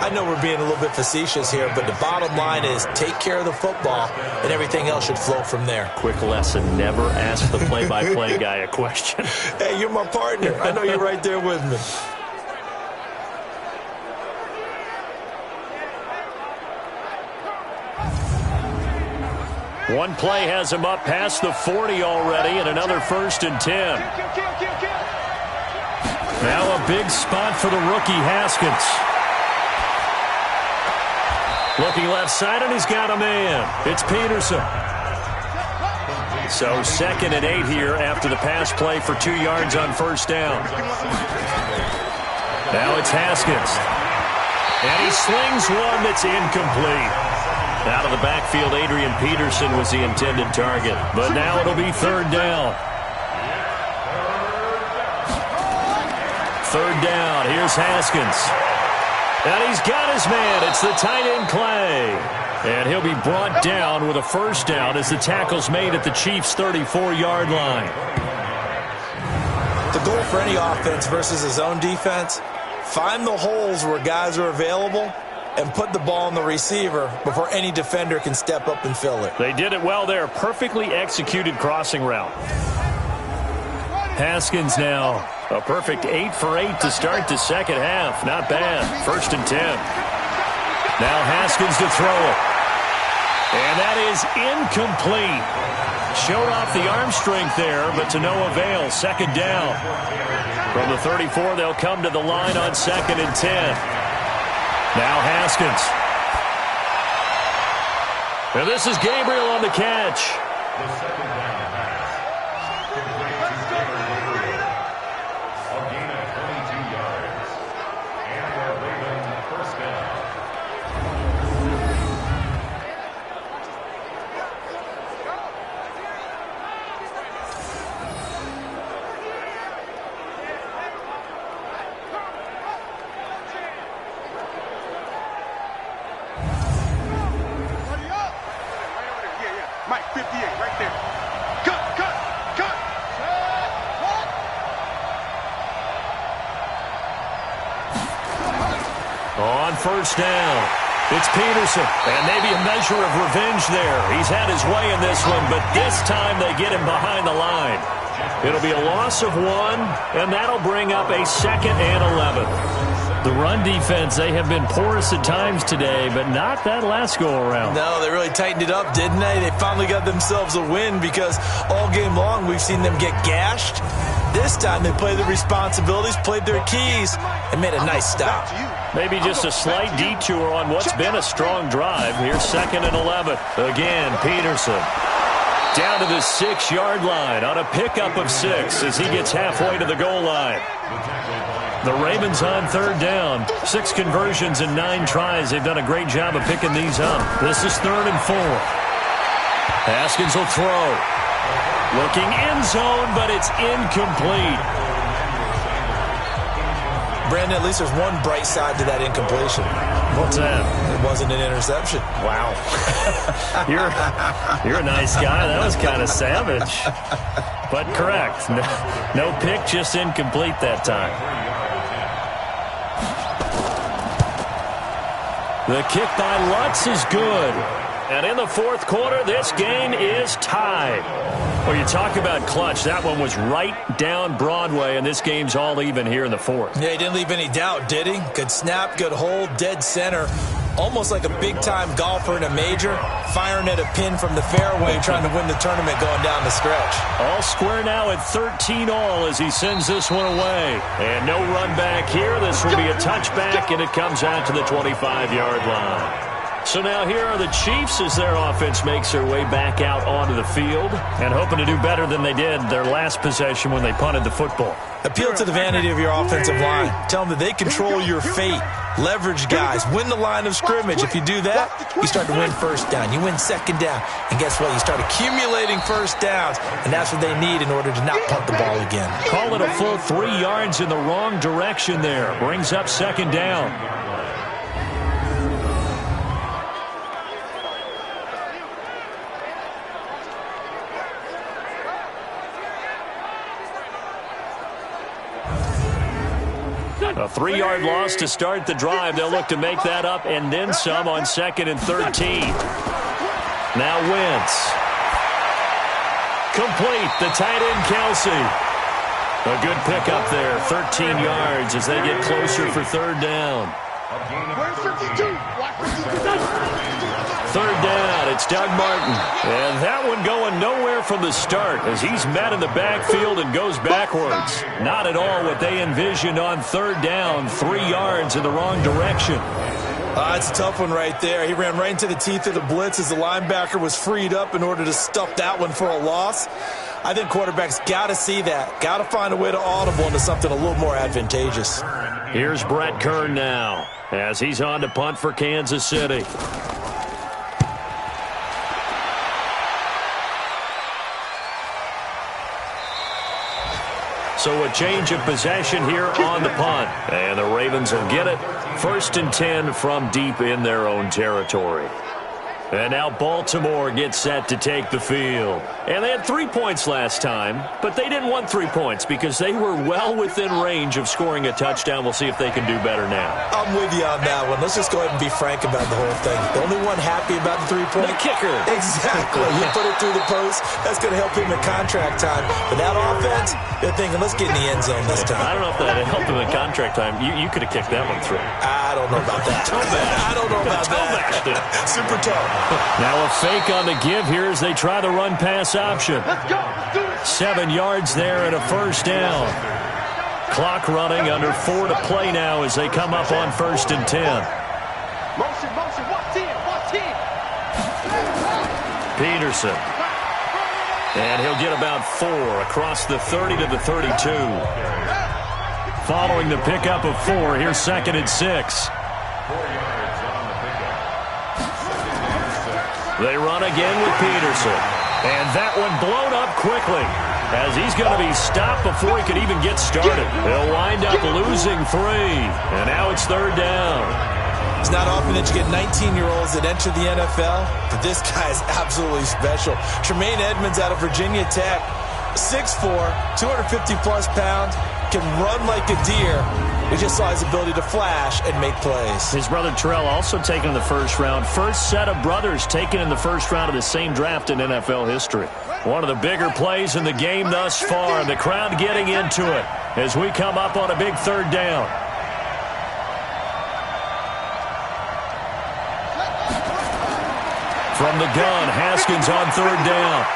Speaker 3: I know we're being a little bit facetious here, but the bottom line is take care of the football, and everything else should flow from there.
Speaker 2: Quick lesson, never ask the play-by-play guy a question.
Speaker 3: Hey, you're my partner. I know you're right there with me.
Speaker 2: One play has him up past the 40 already, and another 1st and 10. Now a big spot for the rookie Haskins. Looking left side, and he's got a man. It's Peterson. So 2nd and 8 here after the pass play for 2 yards on 1st down. Now it's Haskins. And he slings one that's incomplete. Out of the backfield, Adrian Peterson was the intended target. But now it'll be 3rd down. third down. Here's Haskins. And he's got his man. It's the tight end, Clay. And he'll be brought down with a first down as the tackle's made at the Chiefs' 34-yard line.
Speaker 3: The goal for any offense versus his own defense, find the holes where guys are available and put the ball on the receiver before any defender can step up and fill it.
Speaker 2: They did it well there. Perfectly executed crossing route. Haskins now. A perfect 8 for 8 to start the second half. Not bad. 1st and 10. Now Haskins to throw it. And that is incomplete. Showed off the arm strength there, but to no avail. 2nd down. From the 34, they'll come to the line on 2nd and 10. Now Haskins. And this is Gabriel on the catch.
Speaker 4: The second down pass. A gain of 22 yards. And the Ravens first down.
Speaker 5: Mike, 58, right there. Cut.
Speaker 2: On first down, it's Peterson. And maybe a measure of revenge there. He's had his way in this one, but this time they get him behind the line. It'll be a loss of 1, and that'll bring up a 2nd and 11. The run defense, they have been porous at times today, but not that last go-around.
Speaker 3: No, they really tightened it up, didn't they? They finally got themselves a win because all game long we've seen them get gashed. This time they played the responsibilities, played their keys, and made a nice stop.
Speaker 2: Maybe just a slight detour on what's been a strong drive. Here's 2nd and 11. Again, Peterson. Down to the 6-yard line on a pickup of 6 as he gets halfway to the goal line. The Ravens on 3rd down. 6 conversions and 9 tries. They've done a great job of picking these up. This is 3rd and 4. Haskins will throw. Looking end zone, but it's incomplete.
Speaker 3: Brandon, at least there's one bright side to that incompletion.
Speaker 2: What's that?
Speaker 3: It wasn't an interception.
Speaker 2: Wow. You're a nice guy. That was kind of savage. But correct. No pick, just incomplete that time. The kick by Lutz is good. And in the 4th quarter, this game is tied. Well, you talk about clutch. That one was right down Broadway, and this game's all even here in the 4th.
Speaker 3: Yeah, he didn't leave any doubt, did he? Good snap, good hold, dead center. Almost like a big-time golfer in a major, firing at a pin from the fairway, trying to win the tournament going down the stretch.
Speaker 2: All square now at 13 all as he sends this one away. And no run back here. This will be a touchback, and it comes out to the 25-yard line. So now here are the Chiefs as their offense makes their way back out onto the field and hoping to do better than they did their last possession when they punted the football.
Speaker 3: Appeal to the vanity of your offensive line. Tell them that they control your fate. Leverage guys. Win the line of scrimmage. If you do that, you start to win first down. You win second down. And guess what? You start accumulating first downs. And that's what they need in order to not punt the ball again.
Speaker 2: Call it a full 3 yards in the wrong direction there. Brings up 2nd down. A 3-yard loss to start the drive. They'll look to make that up and then some on 2nd and 13. Now Wentz. Complete. The tight end, Kelsey. A good pickup there. 13 yards as they get closer for 3rd down. 3rd down, it's Doug Martin. And that one going nowhere from the start as he's met in the backfield and goes backwards. Not at all what they envisioned on 3rd down. 3 yards in the wrong direction.
Speaker 3: It's a tough one right there. He ran right into the teeth of the blitz as the linebacker was freed up in order to stuff that one for a loss. I think quarterbacks got to see that. Got to find a way to audible into something a little more advantageous.
Speaker 2: Here's Brett Kern now as he's on to punt for Kansas City. So a change of possession here on the punt. And the Ravens will get it. 1st and 10 from deep in their own territory. And now Baltimore gets set to take the field. And they had 3 points last time, but they didn't want 3 points because they were well within range of scoring a touchdown. We'll see if they can do better now.
Speaker 3: I'm with you on that one. Let's just go ahead and be frank about the whole thing. The only one happy about the 3-point?
Speaker 2: The kicker.
Speaker 3: Exactly. You put it through the post. That's going to help him in contract time. But that offense, they're thinking, let's get in the end zone this time.
Speaker 2: I don't know if that helped him in contract time. You could have kicked that one through.
Speaker 3: I don't know about that. I don't know about that. Super toe.
Speaker 2: Now a fake on the give here as they try the run-pass option.
Speaker 5: Let's go. Let's do it.
Speaker 2: 7 yards there and a 1st down. Clock running under 4 to play now as they come up on 1st and 10.
Speaker 5: Motion, motion. 1-10.
Speaker 2: Peterson. And he'll get about 4 across the 30 to the 32. Following the pickup of 4, here's 2nd and 6.
Speaker 4: 4 yards on the pickup. 2nd and 6.
Speaker 2: They run again with Peterson. And that one blown up quickly as he's going to be stopped before he could even get started. He'll wind up losing 3. And now it's 3rd down.
Speaker 3: It's not often that you get 19-year-olds that enter the NFL, but this guy is absolutely special. Tremaine Edmonds out of Virginia Tech, 6'4", 250-plus pounds, can run like a deer. We just saw his ability to flash and make plays.
Speaker 2: His brother Terrell also taken in the 1st round. First set of brothers taken in the 1st round of the same draft in NFL history. One of the bigger plays in the game thus far. The crowd getting into it as we come up on a big 3rd down. From the gun, Haskins on 3rd down.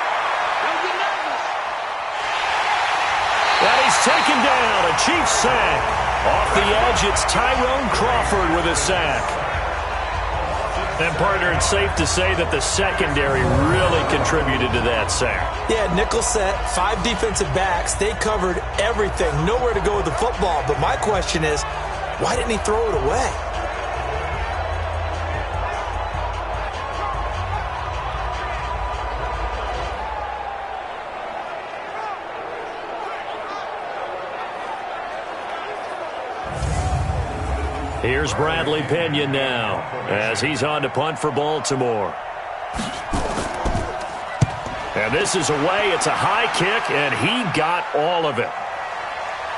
Speaker 2: And he's taken down, a Chiefs sack. Off the edge, it's Tyrone Crawford with a sack. And, partner, it's safe to say that the secondary really contributed to that sack.
Speaker 3: Yeah, nickel set, 5 defensive backs. They covered everything. Nowhere to go with the football. But my question is, why didn't he throw it away?
Speaker 2: Here's Bradley Pinion now as he's on to punt for Baltimore. And this is away. It's a high kick, and he got all of it.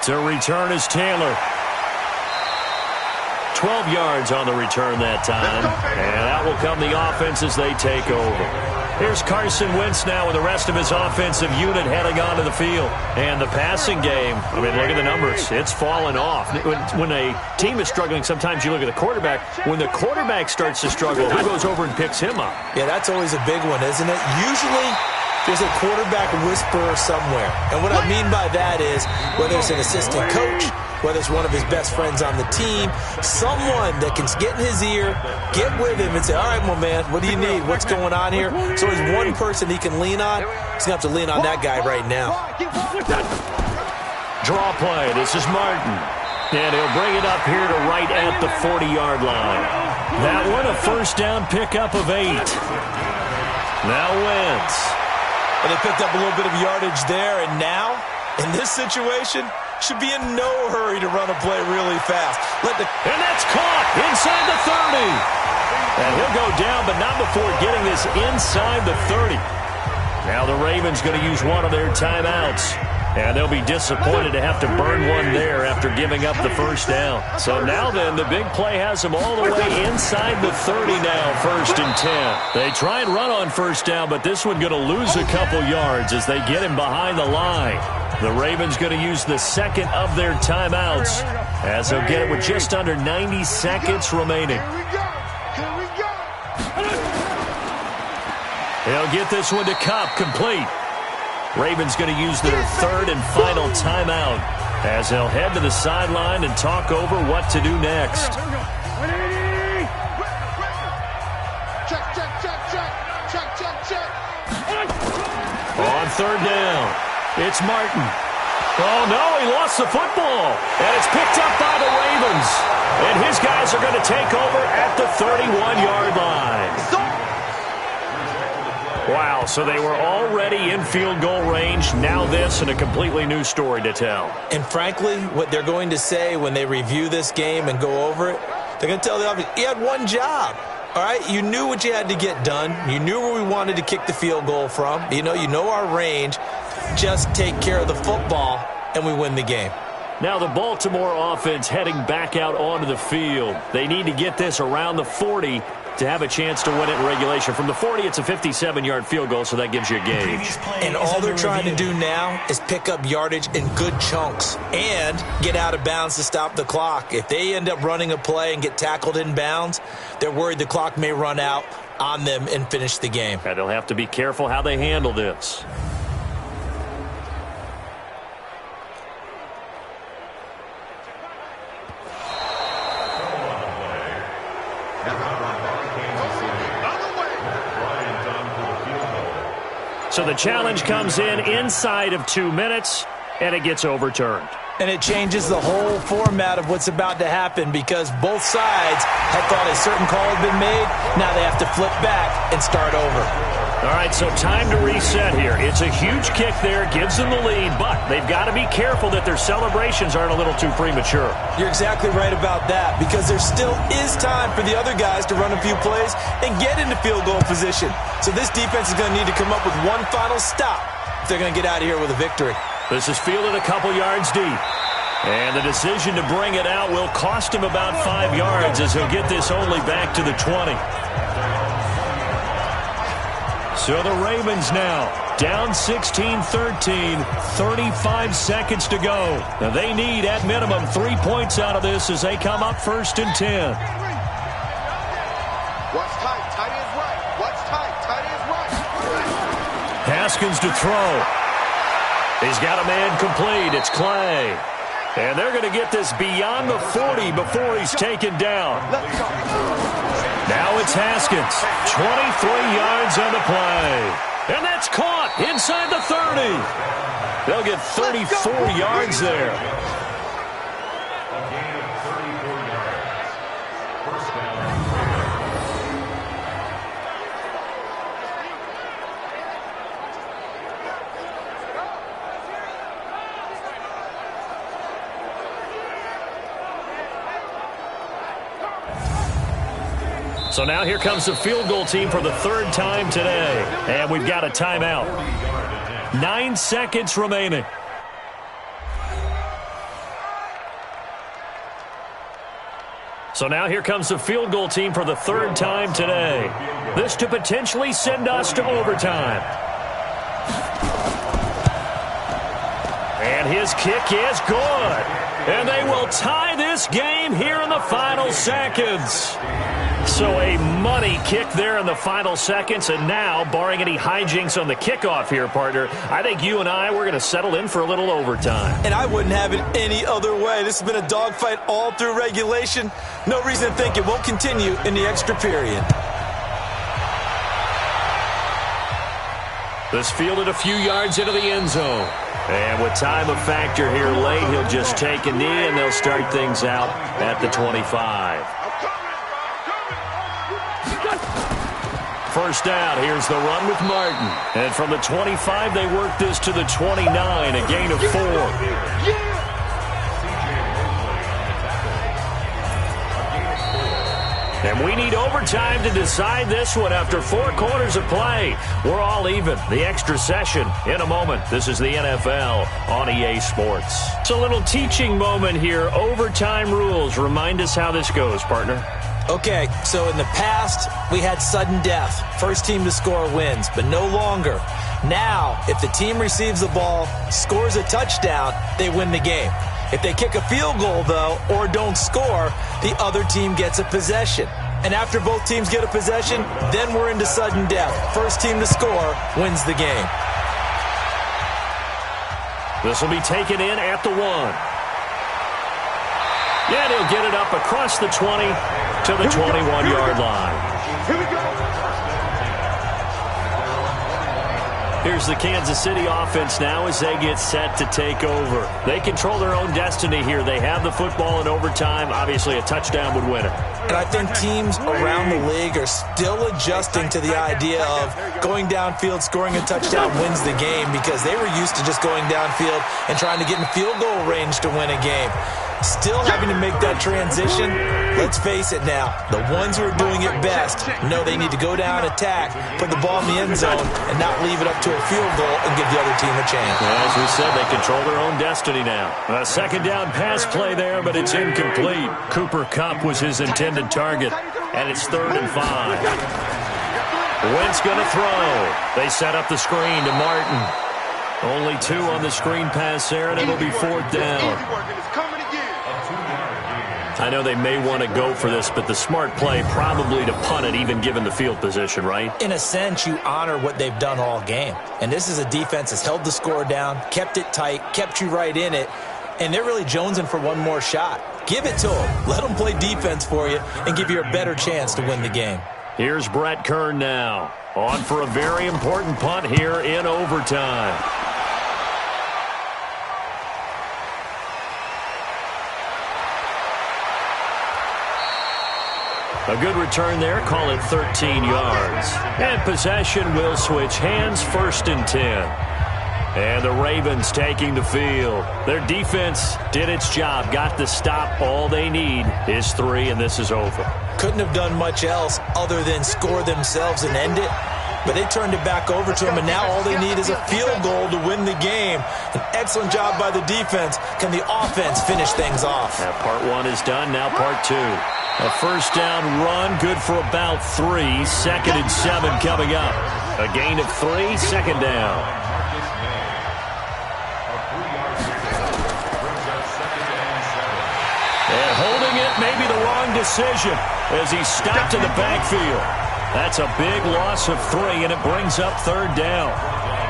Speaker 2: To return is Taylor. 12 yards on the return that time. And out will come the offense as they take over. Here's Carson Wentz now with the rest of his offensive unit heading onto the field. And the passing game, I mean, look at the numbers. It's fallen off. When a team is struggling, sometimes you look at the quarterback. When the quarterback starts to struggle, who goes over and picks him up?
Speaker 3: Yeah, that's always a big one, isn't it? Usually there's a quarterback whisperer somewhere. And what I mean by that is whether it's an assistant coach, whether it's one of his best friends on the team, someone that can get in his ear, get with him and say, all right, my man, what do you need? What's going on here? So there's one person he can lean on. He's going to have to lean on that guy right now.
Speaker 2: Draw play. This is Martin. And he'll bring it up here to right at the 40-yard line. That one, a 1st down pickup of 8. Now Wentz.
Speaker 3: And they picked up a little bit of yardage there. And now, in this situation, should be in no hurry to run a play really fast.
Speaker 2: And that's caught inside the 30. And he'll go down, but not before getting this inside the 30. Now the Ravens going to use one of their timeouts. And they'll be disappointed to have to burn one there after giving up the 1st down. So now then, the big play has them all the way inside the 30 now, 1st and 10. They try and run on 1st down, but this one going to lose a couple yards as they get him behind the line. The Ravens going to use the 2nd of their timeouts as they'll get it with just under 90 seconds remaining. They'll get this one to Kupp, complete. Ravens going to use their 3rd and final timeout as they'll head to the sideline and talk over what to do next. On 3rd down, it's Martin. Oh, no, he lost the football. And it's picked up by the Ravens. And his guys are going to take over at the 31-yard line. Wow, Wow, so they were already in field goal range. Now this and a completely new story to tell.
Speaker 3: And frankly, what they're going to say when they review this game and go over it, they're going to tell the offense, you had one job. All right, you knew what you had to get done. You knew where we wanted to kick the field goal from. You know our range. Just take care of the football, and we win the game.
Speaker 2: Now the Baltimore offense heading back out onto the field. They need to get this around the 40 to have a chance to win it in regulation. From the 40, it's a 57-yard field goal, so that gives you a gauge.
Speaker 3: And all they're trying to do now is pick up yardage in good chunks and get out of bounds to stop the clock. If they end up running a play and get tackled in bounds, they're worried the clock may run out on them and finish the game.
Speaker 2: And they'll have to be careful how they handle this. So the challenge comes in inside of 2 minutes, and it gets overturned.
Speaker 3: And it changes the whole format of what's about to happen because both sides had thought a certain call had been made. Now they have to flip back and start over.
Speaker 2: All right, so time to reset here. It's a huge kick there, gives them the lead, but they've got to be careful that their celebrations aren't a little too premature.
Speaker 3: You're exactly right about that because there still is time for the other guys to run a few plays and get into field goal position. So this defense is going to need to come up with one final stop if they're going to get out of here with a victory.
Speaker 2: This is fielded a couple yards deep. And the decision to bring it out will cost him about 5 yards as he'll get this only back to the 20. So the Ravens now down 16-13, 35 seconds to go. Now they need at minimum 3 points out of this as they come up 1st and 10.
Speaker 5: What's tight? Tight is right. What's tight? Tight is right.
Speaker 2: Haskins to throw. He's got a man complete. It's Clay. And they're going to get this beyond the 40 before he's taken down. Now it's Haskins. 23 yards on the play. And that's caught inside the 30. They'll get 34 yards there.
Speaker 4: A gain of 34 yards. First down.
Speaker 2: So now here comes the field goal team for the 3rd time today. And we've got a timeout. 9 seconds remaining. So now here comes the field goal team for the 3rd time today. This to potentially send us to overtime. And his kick is good. And they will tie this game here in the final seconds. So a money kick there in the final seconds, and now, barring any hijinks on the kickoff here, partner, I think you and I, we're going to settle in for a little overtime.
Speaker 3: And I wouldn't have it any other way. This has been a dogfight all through regulation. No reason to think it won't continue in the extra period.
Speaker 2: This fielded a few yards into the end zone. And with time a factor here late, he'll just take a knee, and they'll start things out at the 25. First down, here's the run with Martin. And from the 25, they work this to the 29, a gain of 4. And we need overtime to decide this one after 4 quarters of play. We're all even. The extra session in a moment. This is the NFL on EA Sports. It's a little teaching moment here. Overtime rules. Remind us how this goes, partner.
Speaker 3: Okay, so in the past, we had sudden death. First team to score wins, but no longer. Now, if the team receives the ball, scores a touchdown, they win the game. If they kick a field goal, though, or don't score, the other team gets a possession. And after both teams get a possession, then we're into sudden death. First team to score wins the game.
Speaker 2: This will be taken in at the 1. Yeah, he'll get it up across the 20 to the 21-yard line.
Speaker 5: Here we go.
Speaker 2: Here's the Kansas City offense now as they get set to take over. They control their own destiny here. They have the football in overtime. Obviously, a touchdown would win it.
Speaker 3: And I think teams around the league are still adjusting to the idea of going downfield, scoring a touchdown wins the game, because they were used to just going downfield and trying to get in field goal range to win a game. Still having to make that transition. Let's face it now, the ones who are doing it best know they need to go down, attack, put the ball in the end zone, and not leave it up to a field goal and give the other team a chance.
Speaker 2: Well, as we said, they control their own destiny now. A second down pass play there, but it's incomplete. Cooper Kupp was his intended target, and it's 3rd and 5. Wentz going to throw. They set up the screen to Martin. Only 2 on the screen pass there, and it'll be 4th down. I know they may want to go for this, but the smart play probably to punt it, even given the field position, right?
Speaker 3: In a sense, you honor what they've done all game. And this is a defense that's held the score down, kept it tight, kept you right in it, and they're really jonesing for one more shot. Give it to them. Let them play defense for you and give you a better chance to win the game.
Speaker 2: Here's Brett Kern now, on for a very important punt here in overtime. A good return there, call it 13 yards. And possession will switch hands, 1st and 10. And the Ravens taking the field. Their defense did its job, got the stop. All they need is 3, and this is over.
Speaker 3: Couldn't have done much else other than score themselves and end it. But they turned it back over to them, and now all they need is a field goal to win the game. An excellent job by the defense. Can the offense finish things off?
Speaker 2: Now part 1 is done, now part 2. A 1st down run, good for about 3. 2nd and 7 coming up. A gain of 3, 2nd down. And holding it may be the wrong decision as he stopped in the backfield. That's a big loss of 3, and it brings up 3rd down.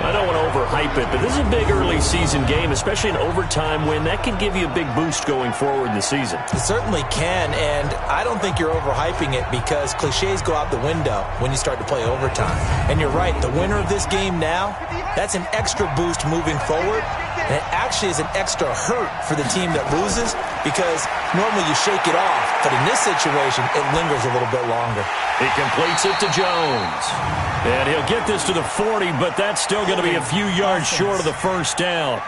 Speaker 2: I don't want to overhype it, but this is a big early season game, especially an overtime win. That can give you a big boost going forward in the season.
Speaker 3: It certainly can, and I don't think you're overhyping it because cliches go out the window when you start to play overtime. And you're right, the winner of this game now, that's an extra boost moving forward, and it actually is an extra hurt for the team that loses because normally you shake it off, but in this situation, it lingers a little bit longer.
Speaker 2: He completes it to Jones. And he'll get this to the 40, but that's still going to be a few yards short of the 1st down.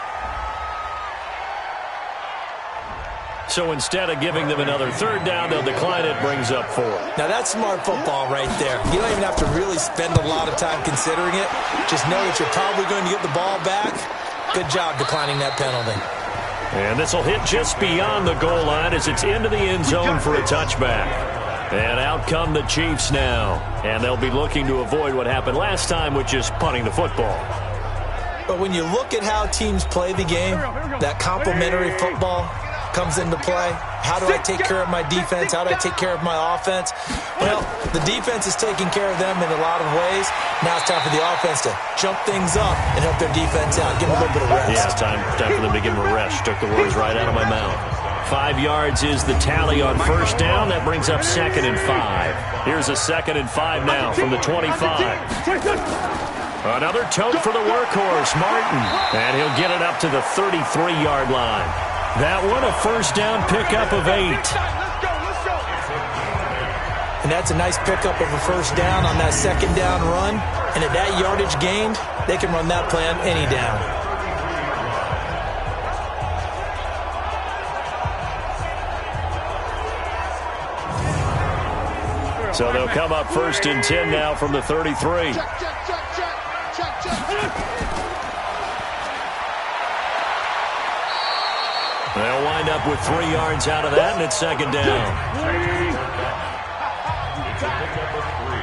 Speaker 2: So instead of giving them another 3rd down, they'll decline it, brings up 4.
Speaker 3: Now that's smart football right there. You don't even have to really spend a lot of time considering it. Just know that you're probably going to get the ball back. Good job declining that penalty.
Speaker 2: And this will hit just beyond the goal line as it's into the end zone for a touchback. And out come the Chiefs now. And they'll be looking to avoid what happened last time, which is punting the football.
Speaker 3: But when you look at how teams play the game, that complementary football comes into play. How do I take care of my defense? How do I take care of my offense? Well, the defense is taking care of them in a lot of ways. Now it's time for the offense to jump things up and help their defense out. Give them a little bit of rest.
Speaker 2: Yeah, it's time for them to give them a rest. Took the words right out of my mouth. 5 yards is the tally on 1st down. That brings up 2nd and 5. Here's a 2nd and 5 now from the 25. Another tote for the workhorse, Martin. And he'll get it up to the 33-yard line. That one a 1st down pickup of 8.
Speaker 3: And that's a nice pickup of a 1st down on that 2nd down run. And at that yardage gained, they can run that play on any down.
Speaker 2: So they'll come up 1st and 10 now from the 33. They'll wind up with 3 yards out of that, and it's 2nd down.
Speaker 4: It's a pickup of 3.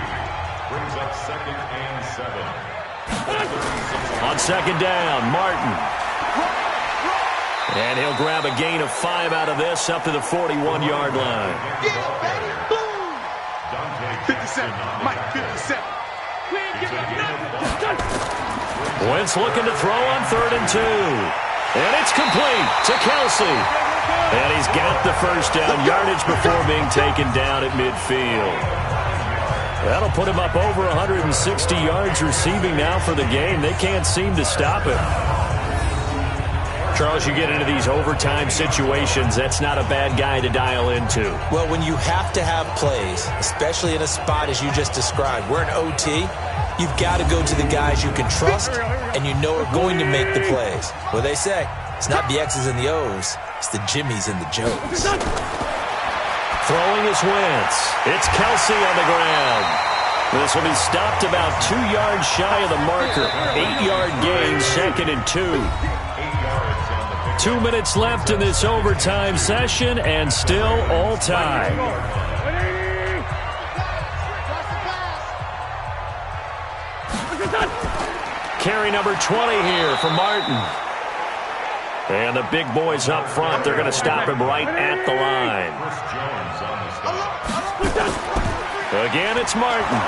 Speaker 4: Brings up 2nd and 7.
Speaker 2: On 2nd down, Martin. And he'll grab a gain of 5 out of this up to the 41-yard line.
Speaker 5: 57, Mike, 57.
Speaker 2: Wentz looking to throw on 3rd and 2. And it's complete to Kelsey. And he's got the 1st down, yardage before being taken down at midfield. That'll put him up over 160 yards receiving now for the game. They can't seem to stop it. Charles, you get into these overtime situations, that's not a bad guy to dial into.
Speaker 3: Well, when you have to have plays, especially in a spot as you just described, we're in OT, you've got to go to the guys you can trust and you know are going to make the plays. What they say, it's not the X's and the O's, it's the Jimmies and the Joes.
Speaker 2: Throwing is Wentz. It's Kelsey on the ground. This will be stopped about 2 yards shy of the marker. 8-yard gain, 2nd and 2. 2 minutes left in this overtime session, and still all tied. Carry number 20 here for Martin. And the big boys up front, they're going to stop him right at the line. Again, it's Martin.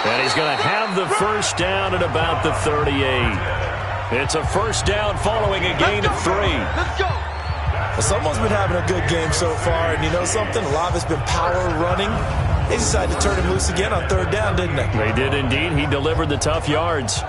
Speaker 2: And he's going to have the first down at about the 38. It's a first down following a gain of 3.
Speaker 3: Well, someone's been having a good game so far, and you know something? A lot of it's been power running. They decided to turn him loose again on 3rd down, didn't they?
Speaker 2: They did indeed. He delivered the tough yards.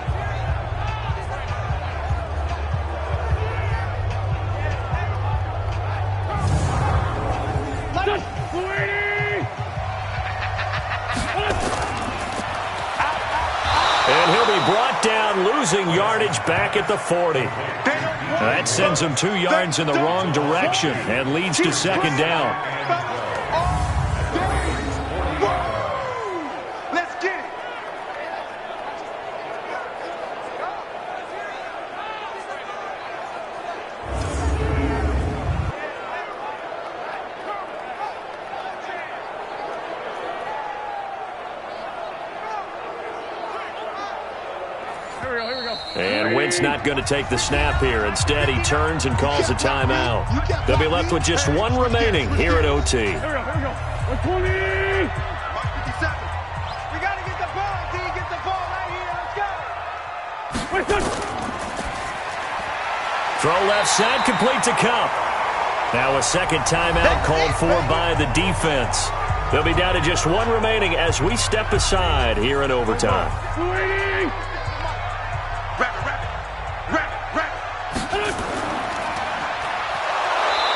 Speaker 2: And he'll be brought down, losing yardage back at the 40. That sends him 2 yards in the wrong direction and leads to 2nd down.
Speaker 5: Let's get it.
Speaker 2: And Wentz not going to take the snap here. Instead, he turns and calls a timeout. They'll be left with just 1 remaining here at OT.
Speaker 5: Here we go. 120. We got to get the ball, D. Get the ball right here. Let's go.
Speaker 2: Throw left side, complete to Cup. Now a second timeout called for by the defense. They'll be down to just 1 remaining as we step aside here in overtime.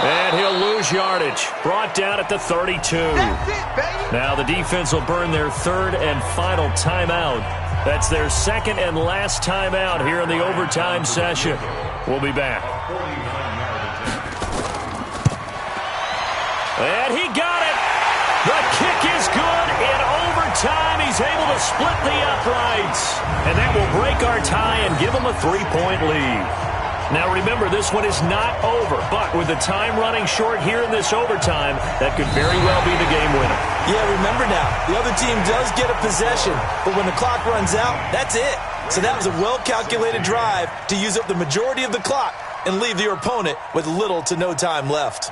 Speaker 2: And he'll lose yardage. Brought down at the 32. Now the defense will burn their 3rd and final timeout. That's their 2nd and last timeout here in the overtime session. We'll be back. And he got it. The kick is good in overtime. He's able to split the uprights. And that will break our tie and give him a 3-point lead. Now remember, this one is not over, but with the time running short here in this overtime, that could very well be the game winner.
Speaker 3: Yeah, remember now, the other team does get a possession, but when the clock runs out, that's it. So that was a well-calculated drive to use up the majority of the clock and leave your opponent with little to no time left.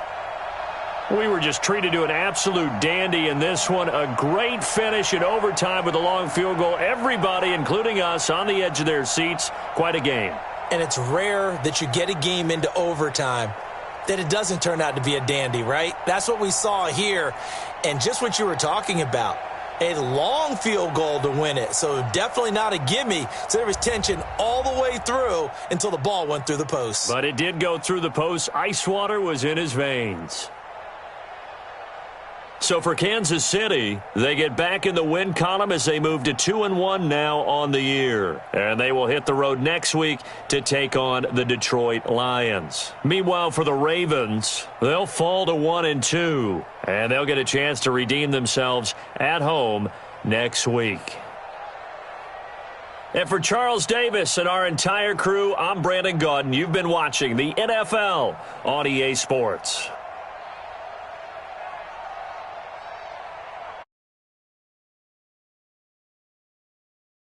Speaker 2: We were just treated to an absolute dandy in this one. A great finish in overtime with a long field goal. Everybody, including us, on the edge of their seats. Quite a game.
Speaker 3: And it's rare that you get a game into overtime that it doesn't turn out to be a dandy, right? That's what we saw here. And just what you were talking about, a long field goal to win it. So definitely not a gimme. So there was tension all the way through until the ball went through the post.
Speaker 2: But it did go through the post. Ice water was in his veins. So for Kansas City, they get back in the win column as they move to 2-1 now on the year. And they will hit the road next week to take on the Detroit Lions. Meanwhile, for the Ravens, they'll fall to 1-2. And they'll get a chance to redeem themselves at home next week. And for Charles Davis and our entire crew, I'm Brandon Gaudin. You've been watching the NFL on EA Sports.